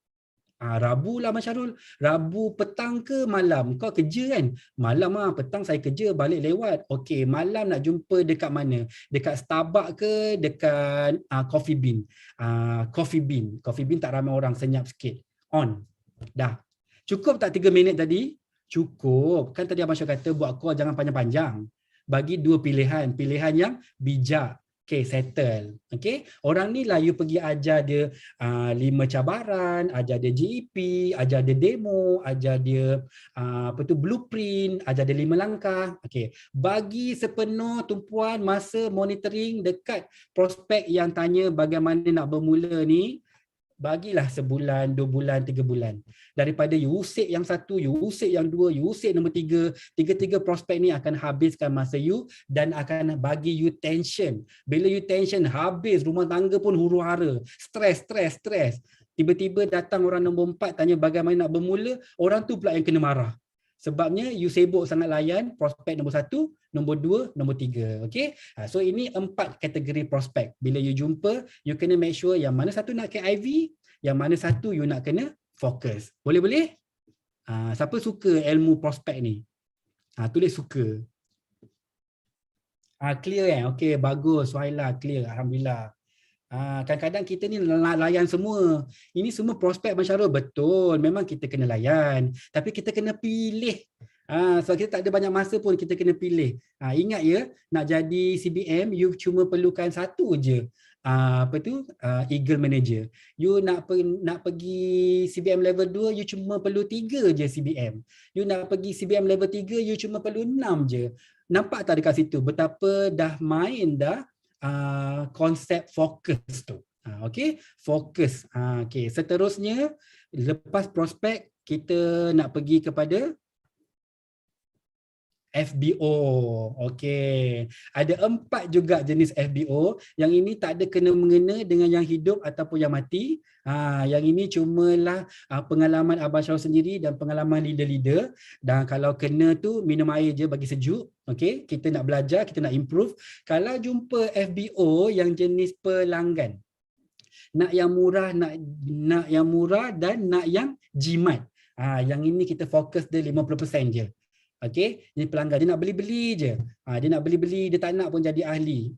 Rabu lah Mas Syarul. Rabu petang ke malam? Kau kerja kan? Malam petang saya kerja, balik lewat. Okey, malam nak jumpa dekat mana? Dekat Starbucks ke dekat Coffee Bean? Coffee Bean tak ramai orang, senyap sikit. On. Dah. Cukup tak 3 minit tadi? Cukup. Kan tadi Abang Syarul kata buat call jangan panjang-panjang. Bagi 2 pilihan. Pilihan yang bijak. Okay, settle. Okay, orang ni lah you pergi ajar dia 5 cabaran, ajar dia GEP, ajar dia demo, ajar dia blueprint, ajar dia 5 langkah. Okay, bagi sepenuh tumpuan masa monitoring dekat prospek yang tanya bagaimana nak bermula ni. bagilah sebulan, 2 bulan, 3 bulan. Daripada you usik yang satu, you usik yang dua, you usik nombor 3, tiga-tiga prospek ni akan habiskan masa you dan akan bagi you tension. Bila you tension, habis rumah tangga pun huru-hara, stres. Tiba-tiba datang orang nombor 4 tanya bagaimana nak bermula, orang tu pula yang kena marah. Sebabnya you sibuk sangat layan prospek nombor 1, nombor 2, nombor 3. Okay? So ini 4 kategori prospek. Bila you jumpa, you kena make sure yang mana satu nak KIV, yang mana satu you nak kena fokus. Boleh? Siapa suka ilmu prospek ni? Tulis suka. Clear kan? Okay, bagus. Suhaila clear. Alhamdulillah. Kadang-kadang kita ni layan semua. Ini semua prospek Abang Syarul. Betul, memang kita kena layan. Tapi kita kena pilih. So kita tak ada banyak masa pun, kita kena pilih. Ingat ya, nak jadi CBM, you cuma perlukan satu je. Eagle Manager. You nak pergi CBM level 2, you cuma perlu 3 je CBM. You nak pergi CBM level 3, you cuma perlu 6 je. Nampak tak dekat situ? Betapa dah main dah konsep fokus tu. Okey, fokus. Okey, seterusnya lepas prospek kita nak pergi kepada FBO. Okey. Ada 4 juga jenis FBO. Yang ini tak ada kena-mengena dengan yang hidup ataupun yang mati. Yang ini cumalah pengalaman Abang Syarul sendiri dan pengalaman leader-leader. Dan kalau kena tu minum air je bagi sejuk. Okey, kita nak belajar, kita nak improve. Kalau jumpa FBO yang jenis pelanggan, nak yang murah, nak yang murah dan nak yang jimat. Yang ini kita fokus dia 50% je. Okey, ni pelanggan dia nak beli-beli je. Dia nak beli-beli, dia tak nak pun jadi ahli.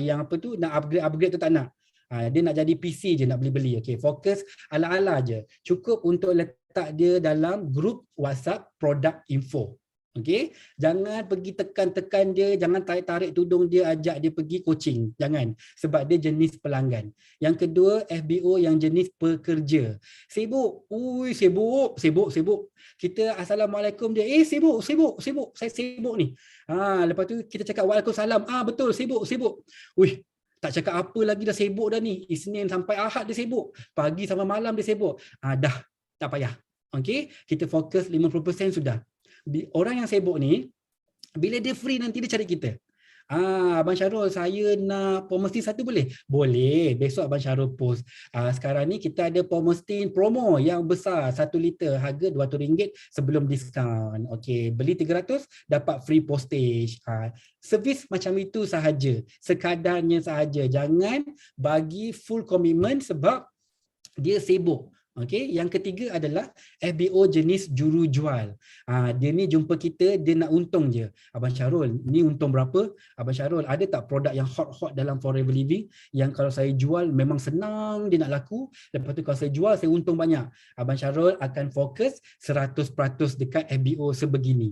Yang apa tu nak upgrade tu tak nak. Dia nak jadi PC je, nak beli-beli. Okey, fokus ala-ala je. Cukup untuk letak dia dalam grup WhatsApp product info. Okey, jangan pergi tekan-tekan dia, jangan tarik-tarik tudung dia, ajak dia pergi coaching. Jangan, sebab dia jenis pelanggan. Yang kedua, FBO yang jenis pekerja. Sibuk. Sibuk. Kita assalamualaikum dia, sibuk. Saya sibuk ni. Lepas tu kita cakap waalaikumsalam. Betul, sibuk. Wih, tak cakap apa lagi dah sibuk dah ni. Isnin sampai Ahad dia sibuk. Pagi sampai malam dia sibuk. Dah, tak payah. Okey, kita fokus 50% sudah. Orang yang sibuk ni, bila dia free nanti dia cari kita. Abang Syarul, saya nak Pomestin 1 boleh? Boleh, besok Abang Syarul post. Sekarang ni kita ada Pomestin promo yang besar, 1 liter harga RM200 sebelum diskaun. Okey, beli 300 dapat free postage. Servis macam itu sahaja, sekadarnya sahaja. Jangan bagi full commitment sebab dia sibuk. Okey, yang ketiga adalah FBO jenis juru jual. Dia ni jumpa kita, dia nak untung je. Abang Syarul, ni untung berapa? Abang Syarul, ada tak produk yang hot-hot dalam Forever Living yang kalau saya jual memang senang dia nak laku, lepas tu kalau saya jual saya untung banyak. Abang Syarul akan fokus 100% dekat FBO sebegini.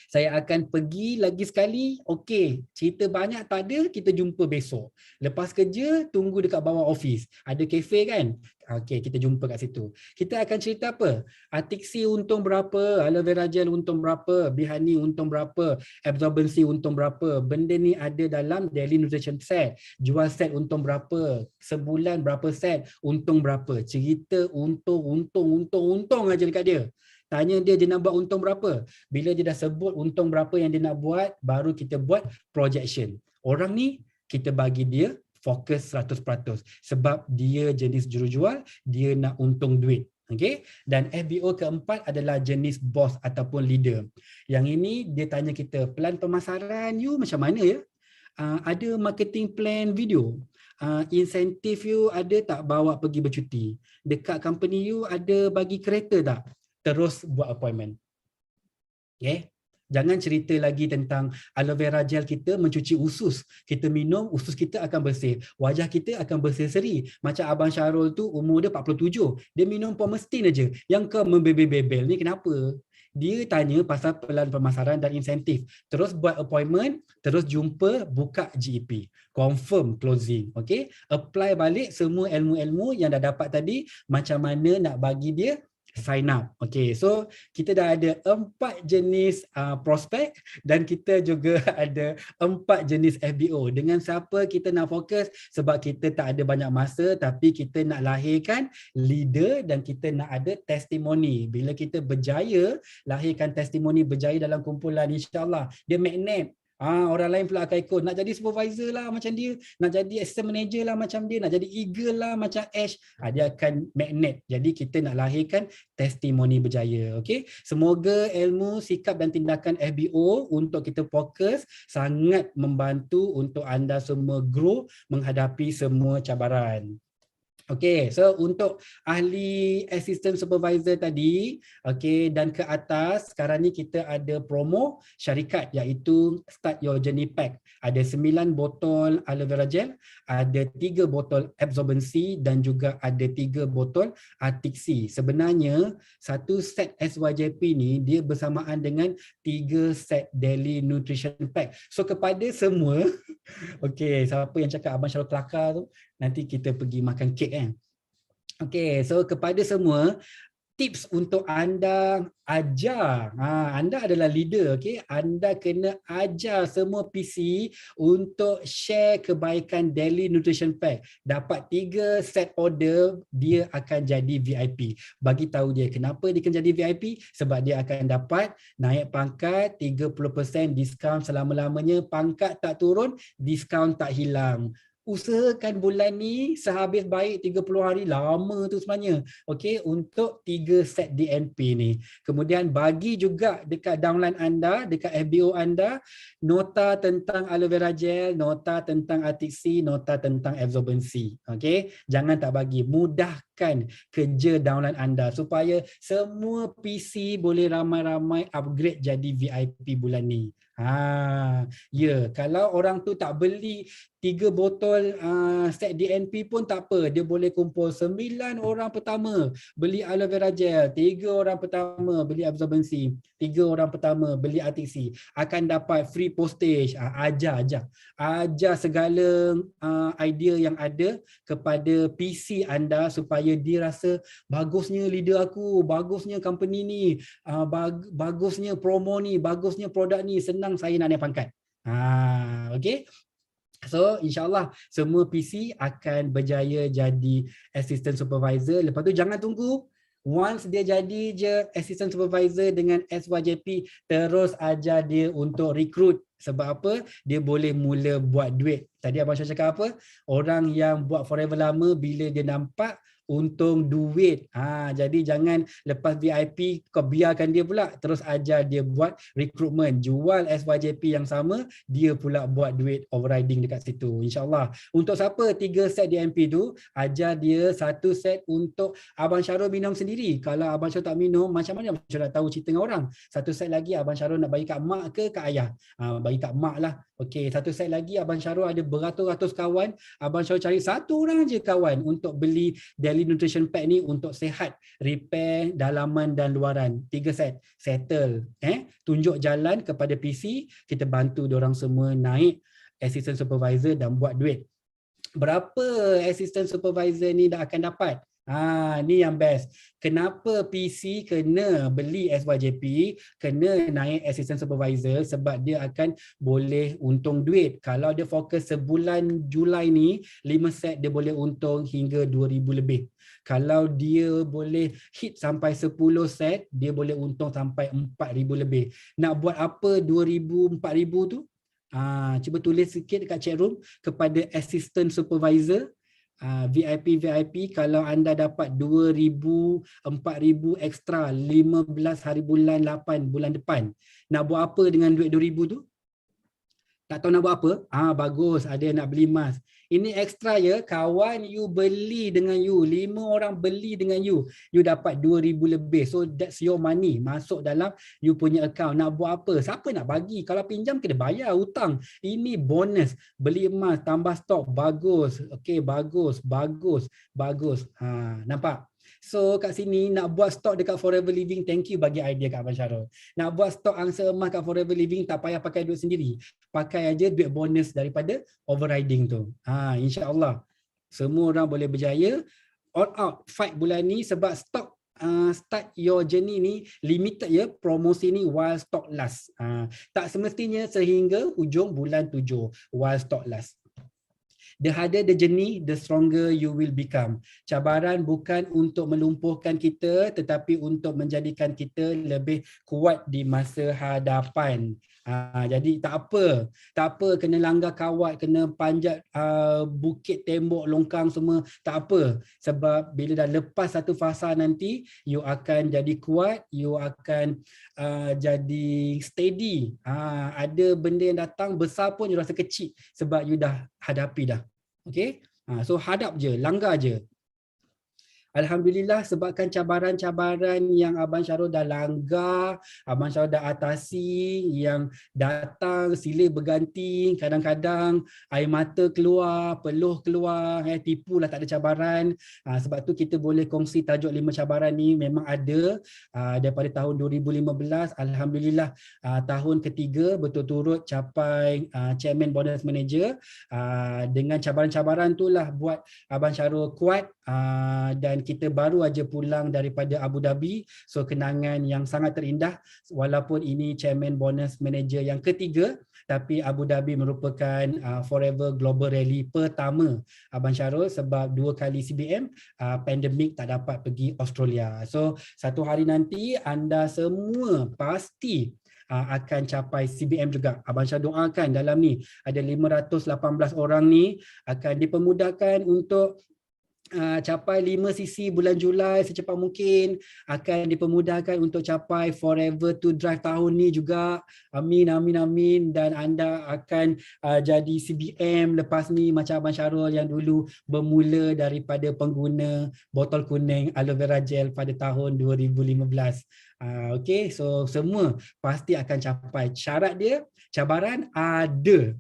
Saya akan pergi lagi sekali. Okey, cerita banyak tak ada, kita jumpa besok. Lepas kerja, tunggu dekat bawah office. Ada kafe kan? Okey, kita jumpa kat situ. Kita akan cerita apa? Atixi untung berapa? Aloe vera gel untung berapa? Bihani untung berapa? Absorbency untung berapa? Benda ni ada dalam Daily Nutrition Set. Jual set untung berapa? Sebulan berapa set? Untung berapa? Cerita untung aja dekat dia. Tanya dia nak buat untung berapa. Bila dia dah sebut untung berapa yang dia nak buat, baru kita buat projection. Orang ni kita bagi dia fokus 100% sebab dia jenis jurujual, dia nak untung duit. Okay? Dan FBO keempat adalah jenis boss ataupun leader. Yang ini dia tanya kita, plan pemasaran you macam mana ya? Ada marketing plan video? Insentif you ada tak bawa pergi bercuti? Dekat company you ada bagi kereta tak? Terus buat appointment. Okay? Jangan cerita lagi tentang aloe vera gel kita mencuci usus. Kita minum, usus kita akan bersih. Wajah kita akan berseri-seri. Macam Abang Syarul tu umur dia 47. Dia minum Pomestin aja. Yang kau membebel-bebel ni kenapa? Dia tanya pasal pelan pemasaran dan insentif. Terus buat appointment, terus jumpa, buka GEP. Confirm closing. Okay? Apply balik semua ilmu-ilmu yang dah dapat tadi. Macam mana nak bagi dia sign up. Okay, so kita dah ada 4 jenis prospek dan kita juga ada 4 jenis FBO. Dengan siapa kita nak fokus sebab kita tak ada banyak masa tapi kita nak lahirkan leader dan kita nak ada testimoni. Bila kita berjaya lahirkan testimoni berjaya dalam kumpulan, insyaAllah dia magnet. Orang lain pula akan ikut. Nak jadi supervisor lah macam dia, nak jadi assistant manager lah macam dia, nak jadi eagle lah macam Ash. Dia akan magnet. Jadi kita nak lahirkan testimoni berjaya. Okay? Semoga ilmu, sikap dan tindakan FBO untuk kita fokus sangat membantu untuk anda semua grow menghadapi semua cabaran. Okay, so untuk ahli assistant supervisor tadi, okay, dan ke atas, sekarang ni kita ada promo syarikat iaitu Start Your Journey Pack. Ada 9 botol aloe vera gel, ada 3 botol absorbency dan juga ada 3 botol Artixi. Sebenarnya satu set SYJP ni dia bersamaan dengan 3 set daily nutrition pack. So kepada semua, okay, siapa yang cakap Abang Syarul kelakar tu, nanti kita pergi makan kek kan. Okay, so kepada semua, tips untuk anda ajar, anda adalah leader, okay? Anda kena ajar semua PC untuk share kebaikan daily nutrition pack. Dapat 3 set order, dia akan jadi VIP. Bagi tahu dia kenapa dia akan jadi VIP, sebab dia akan dapat naik pangkat, 30% diskaun selama-lamanya, pangkat tak turun, diskaun tak hilang. Usahakan bulan ni sehabis baik 30 hari, lama tu sebenarnya, okey, untuk 3 set DNP ni. Kemudian bagi juga dekat downline anda, dekat FBO anda, nota tentang aloe vera gel, nota tentang Artixi, nota tentang absorbency. Okey, jangan tak bagi, mudahkan kerja downline anda supaya semua PC boleh ramai-ramai upgrade jadi VIP bulan ni. Kalau orang tu tak beli 3 botol set DNP pun tak apa, dia boleh kumpul 9 orang pertama beli aloe vera gel, 3 orang pertama beli absorbency, 3 orang pertama beli Artixi, akan dapat free postage. Ajar segala idea yang ada kepada PC anda supaya dia rasa bagusnya leader aku, bagusnya company ni, bagusnya promo ni, bagusnya produk ni, senang saya nak naik pangkat. Okay. So insyaAllah semua PC akan berjaya jadi assistant supervisor. Lepas tu jangan tunggu, once dia jadi je assistant supervisor dengan SYJP, terus ajar dia untuk recruit. Sebab apa? Dia boleh mula buat duit. Tadi Abang Syah cakap apa? Orang yang buat forever lama, bila dia nampak untung duit. Jadi jangan lepas VIP kau biarkan dia pula terus ajar dia buat recruitment, jual SYJP yang sama, dia pula buat duit overriding dekat situ. InsyaAllah. Untuk siapa 3 set DNP tu, ajar dia 1 set untuk Abang Syarul minum sendiri. Kalau Abang Syarul tak minum, macam mana Abang Syarul nak tahu cerita dengan orang? 1 set lagi Abang Syarul nak bagi kat mak ke kat ayah? Bagi kat mak lah. Okey, 1 set lagi Abang Syarul ada beratus-ratus kawan, Abang Syarul cari 1 orang je kawan untuk beli daily nutrition pack ni untuk sihat, repair dalaman dan luaran. 3 set, settle. Tunjuk jalan kepada PC, kita bantu diorang semua naik assistant supervisor dan buat duit. Berapa assistant supervisor ni dah akan dapat? Ni yang best. Kenapa PC kena beli SYJP, kena naik assistant supervisor? Sebab dia akan boleh untung duit. Kalau dia fokus sebulan Julai ni 5 set, dia boleh untung hingga 2,000 lebih. Kalau dia boleh hit sampai 10 set, dia boleh untung sampai 4,000 lebih. Nak buat apa 2,000, 4,000 tu? Cuba tulis sikit dekat chat room kepada assistant supervisor. VIP kalau anda dapat 2,000, 4,000 ekstra 15 hari bulan 8 bulan depan, nak buat apa dengan duit 2,000 tu? Tak tahu nak buat apa? Bagus, ada yang nak beli emas. Ini ekstra ya, kawan you beli dengan you, 5 orang beli dengan you dapat 2,000 lebih. So that's your money, masuk dalam you punya account. Nak buat apa? Siapa nak bagi? Kalau pinjam kena bayar hutang. Ini bonus, beli emas, tambah stok, bagus. Okey, bagus. Nampak? So kat sini nak buat stok dekat Forever Living, thank you bagi idea kat Abang Syarul. Nak buat stok angsa emas kat Forever Living, tak payah pakai duit sendiri. Pakai aja duit bonus daripada overriding tu. InsyaAllah semua orang boleh berjaya. All out fight bulan ni sebab stok start your journey ni limited ya, promosi ni while stock last. Tak semestinya sehingga hujung bulan 7 while stock last. The harder the journey, the stronger you will become. Cabaran bukan untuk melumpuhkan kita, tetapi untuk menjadikan kita lebih kuat di masa hadapan. Jadi tak apa kena langgar kawat, kena panjat bukit, tembok, longkang semua, tak apa. Sebab bila dah lepas satu fasa nanti, you akan jadi kuat, you akan jadi steady. Ada benda yang datang besar pun you rasa kecil sebab you dah hadapi dah. Okay, so hadap je, langgar je. Alhamdulillah sebabkan cabaran-cabaran yang Abang Syarul dah langgar, Abang Syarul dah atasi, yang datang silih berganti, kadang-kadang air mata keluar, peluh keluar, tipulah tak ada cabaran. Sebab tu kita boleh kongsi tajuk 5 cabaran ni memang ada daripada tahun 2015. Alhamdulillah tahun ketiga berturut-turut capai Chairman Bonus Manager. Dengan cabaran-cabaran tu lah buat Abang Syarul kuat, dan kita baru aja pulang daripada Abu Dhabi, so kenangan yang sangat terindah. Walaupun ini Chairman Bonus Manager yang ketiga, tapi Abu Dhabi merupakan Forever Global Rally pertama Abang Syarul, sebab 2 kali CBM pandemik tak dapat pergi Australia. So satu hari nanti anda semua pasti akan capai CBM juga. Abang Syarul doakan dalam ni ada 518 orang ni akan dipermudahkan untuk capai 5 cc bulan Julai secepat mungkin, akan dipermudahkan untuk capai Forever to Drive tahun ni juga. Amin, amin, amin. Dan anda akan jadi CBM lepas ni macam Abang Syarul yang dulu bermula daripada pengguna botol kuning aloe vera gel pada tahun 2015. Okay, so semua pasti akan capai. Syarat dia, cabaran ada.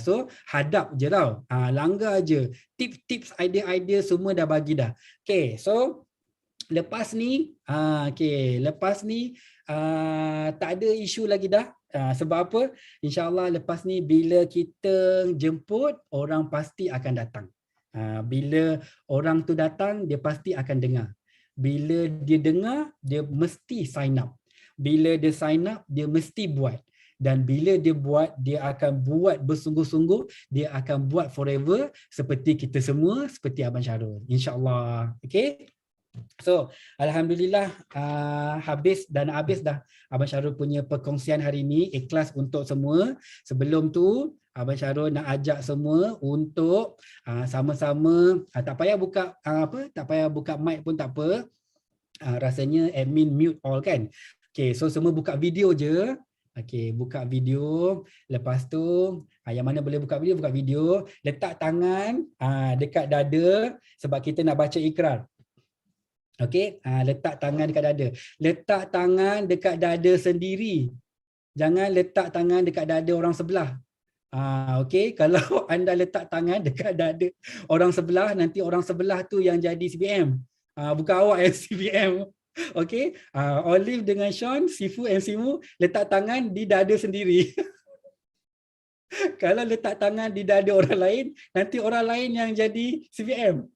So hadap je tau, langgar je. Tips-tips, idea-idea semua dah bagi dah. Okay, so lepas ni, tak ada isu lagi dah. Sebab apa? InsyaAllah lepas ni bila kita jemput, orang pasti akan datang. Bila orang tu datang, dia pasti akan dengar. Bila dia dengar, dia mesti sign up. Bila dia sign up, dia mesti buat. Dan bila dia buat, dia akan buat bersungguh-sungguh, dia akan buat forever seperti kita semua, seperti Abang Syarul. InsyaAllah. Okay? So, Alhamdulillah habis dah Abang Syarul punya perkongsian hari ini. Ikhlas untuk semua. Sebelum tu, Abang Syarul nak ajak semua untuk sama-sama, tak payah buka tak payah buka mic pun tak apa. Rasanya admin mute all kan. Okay, so semua buka video je. Okay, buka video. Lepas tu, yang mana boleh buka video. Letak tangan dekat dada sebab kita nak baca ikrar. Okay, letak tangan dekat dada. Letak tangan dekat dada sendiri. Jangan letak tangan dekat dada orang sebelah. Okay, kalau anda letak tangan dekat dada orang sebelah, nanti orang sebelah tu yang jadi CBM. Bukan awak yang CBM. Okay, Olive dengan Sean, Sifu and Simu letak tangan di dada sendiri. Kalau letak tangan di dada orang lain, nanti orang lain yang jadi CBM.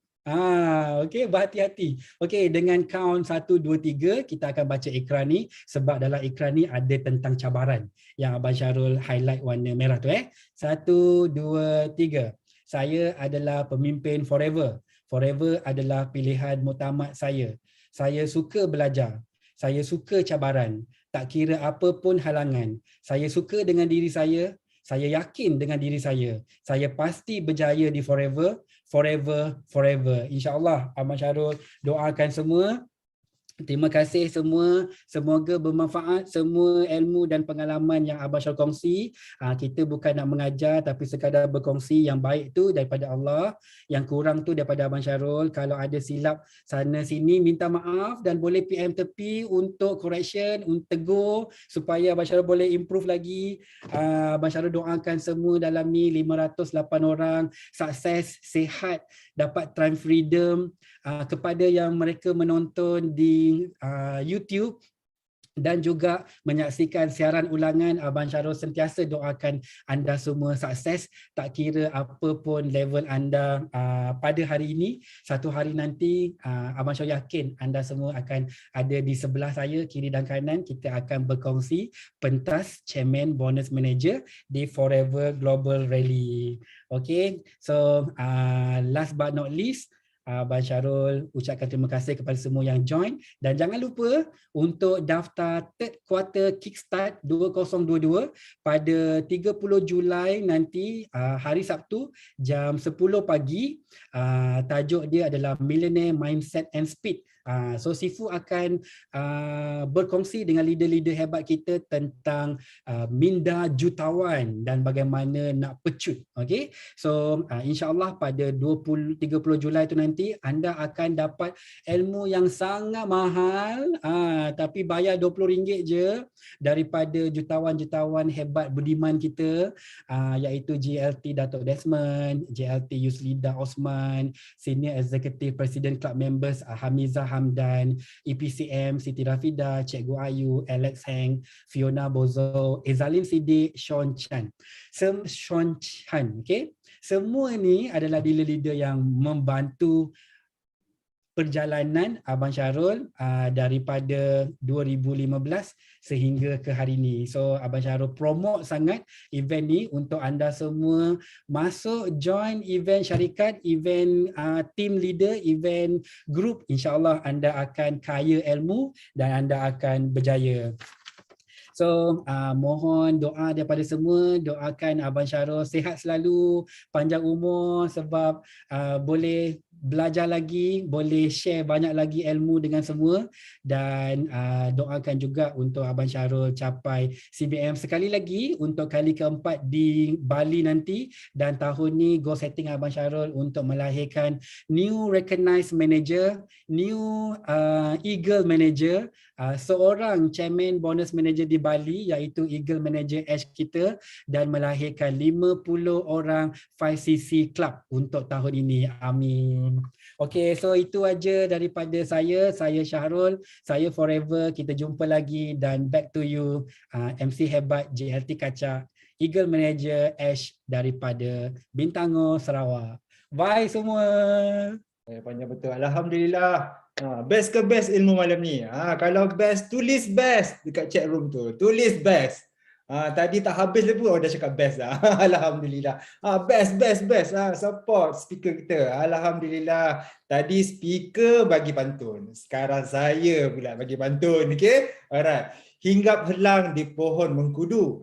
Okay, berhati-hati. Okay, dengan count 1, 2, 3 kita akan baca ikrar ni, sebab dalam ikrar ni ada tentang cabaran yang Abang Syarul highlight warna merah tu. 1, 2, 3. Saya adalah pemimpin forever. Forever adalah pilihan muktamad saya. Saya suka belajar. Saya suka cabaran. Tak kira apa pun halangan. Saya suka dengan diri saya. Saya yakin dengan diri saya. Saya pasti berjaya di forever. Forever, forever. InsyaAllah Abang Syarul doakan semua. Terima kasih semua. Semoga bermanfaat semua ilmu dan pengalaman yang Abang Syarul kongsi. Kita bukan nak mengajar tapi sekadar berkongsi. Yang baik tu daripada Allah, yang kurang tu daripada Abang Syarul. Kalau ada silap sana sini minta maaf dan boleh PM tepi untuk correction, untuk tegur supaya Abang Syarul boleh improve lagi. Abang Syarul doakan semua dalam ni 508 orang sukses, sihat, dapat time freedom. Kepada yang mereka menonton di YouTube, dan juga menyaksikan siaran ulangan. Abang Syarul sentiasa doakan anda semua sukses, tak kira apa pun level anda pada hari ini. Satu hari nanti Abang Syarul yakin anda semua akan ada di sebelah saya, kiri dan kanan. Kita akan berkongsi pentas Chairman Bonus Manager di Forever Global Rally. Okay, so last but not least, Abang Syarul ucapkan terima kasih kepada semua yang join, dan jangan lupa untuk daftar third quarter Kickstart 2022 pada 30 Julai nanti, hari Sabtu jam 10 pagi. Tajuk dia adalah Millionaire Mindset and Speed. So Sifu akan berkongsi dengan leader-leader hebat kita tentang minda jutawan dan bagaimana nak pecut. Okay, so insyaAllah pada 30 Julai itu nanti anda akan dapat ilmu yang sangat mahal, tapi bayar RM20 je, daripada jutawan-jutawan hebat budiman kita, iaitu JLT Datuk Desmond, JLT Yuslida Osman, Senior Executive President Club Members Hamizah Hamdan, EPCM Siti Rafida, Cikgu Ayu, Alex Heng, Fiona Bozo, Ezalin Siddiq, Sean Chan. Okay? Semua ni adalah leader-leader yang membantu perjalanan Abang Syarul daripada 2015 sehingga ke hari ini. So Abang Syarul promote sangat event ni untuk anda semua masuk join event syarikat, event team leader, event group. InsyaAllah anda akan kaya ilmu dan anda akan berjaya. So mohon doa daripada semua, doakan Abang Syarul sihat selalu, panjang umur, sebab boleh belajar lagi, boleh share banyak lagi ilmu dengan semua, dan doakan juga untuk Abang Syarul capai CBM sekali lagi untuk kali keempat di Bali nanti, dan tahun ni goal setting Abang Syarul untuk melahirkan new recognized manager, new Eagle manager, seorang chairman bonus manager di Bali iaitu Eagle Manager Ash kita, dan melahirkan 50 orang 5cc Club untuk tahun ini. Amin. Okay, so itu aja daripada saya Syahrul, saya Forever. Kita jumpa lagi, dan back to you MC hebat JLT Kacak, Eagle Manager Ash daripada Bintango, Sarawak. Bye semua. Panjang betul. Alhamdulillah. Best ke best ilmu malam ni? Kalau best, tulis best dekat chat room tu. Tulis best. Tadi tak habis pun dah cakap best dah. Alhamdulillah. Best. Support speaker kita. Alhamdulillah. Tadi speaker bagi pantun. Sekarang saya pula bagi pantun. Okay? Alright. Hinggap helang di pohon mengkudu.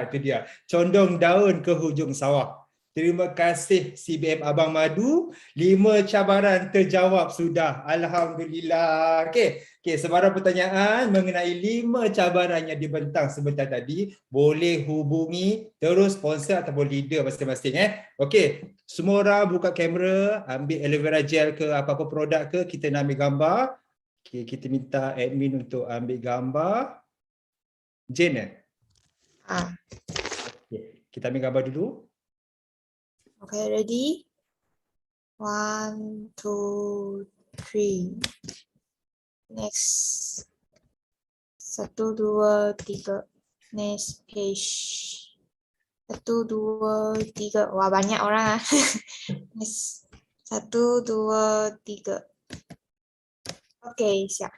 Itu dia. Condong daun ke hujung sawah. Terima kasih CBM Abang Madu. 5 cabaran terjawab sudah. Alhamdulillah. Okey, sebarang pertanyaan mengenai 5 cabaran yang dibentang sebentar tadi, boleh hubungi terus sponsor ataupun leader masing-masing. Okey, semua orang buka kamera, ambil aloe vera gel ke apa-apa produk ke, kita nak ambil gambar. Okey, kita minta admin untuk ambil gambar. Jane Okay, kita ambil gambar dulu. Okay, ready? 1, 2, 3. Next. 1, 2, 3. Next page. 1, 2, 3. Wah, banyak orang. Next. 1, 2, 3. Okay, siap.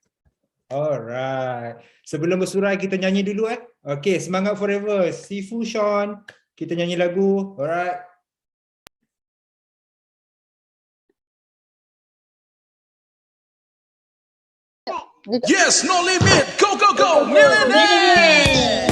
Alright. Sebelum bersurai kita nyanyi dulu Okay, semangat Forever. Sifu Sean. Kita nyanyi lagu. Alright. Yes, no limit. Go, go, go. Millionaire.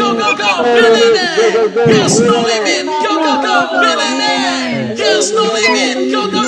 Go, go, go, millionaire! Yes, no limit! Go, go, go, millionaire! Yes, no limit! Go, go,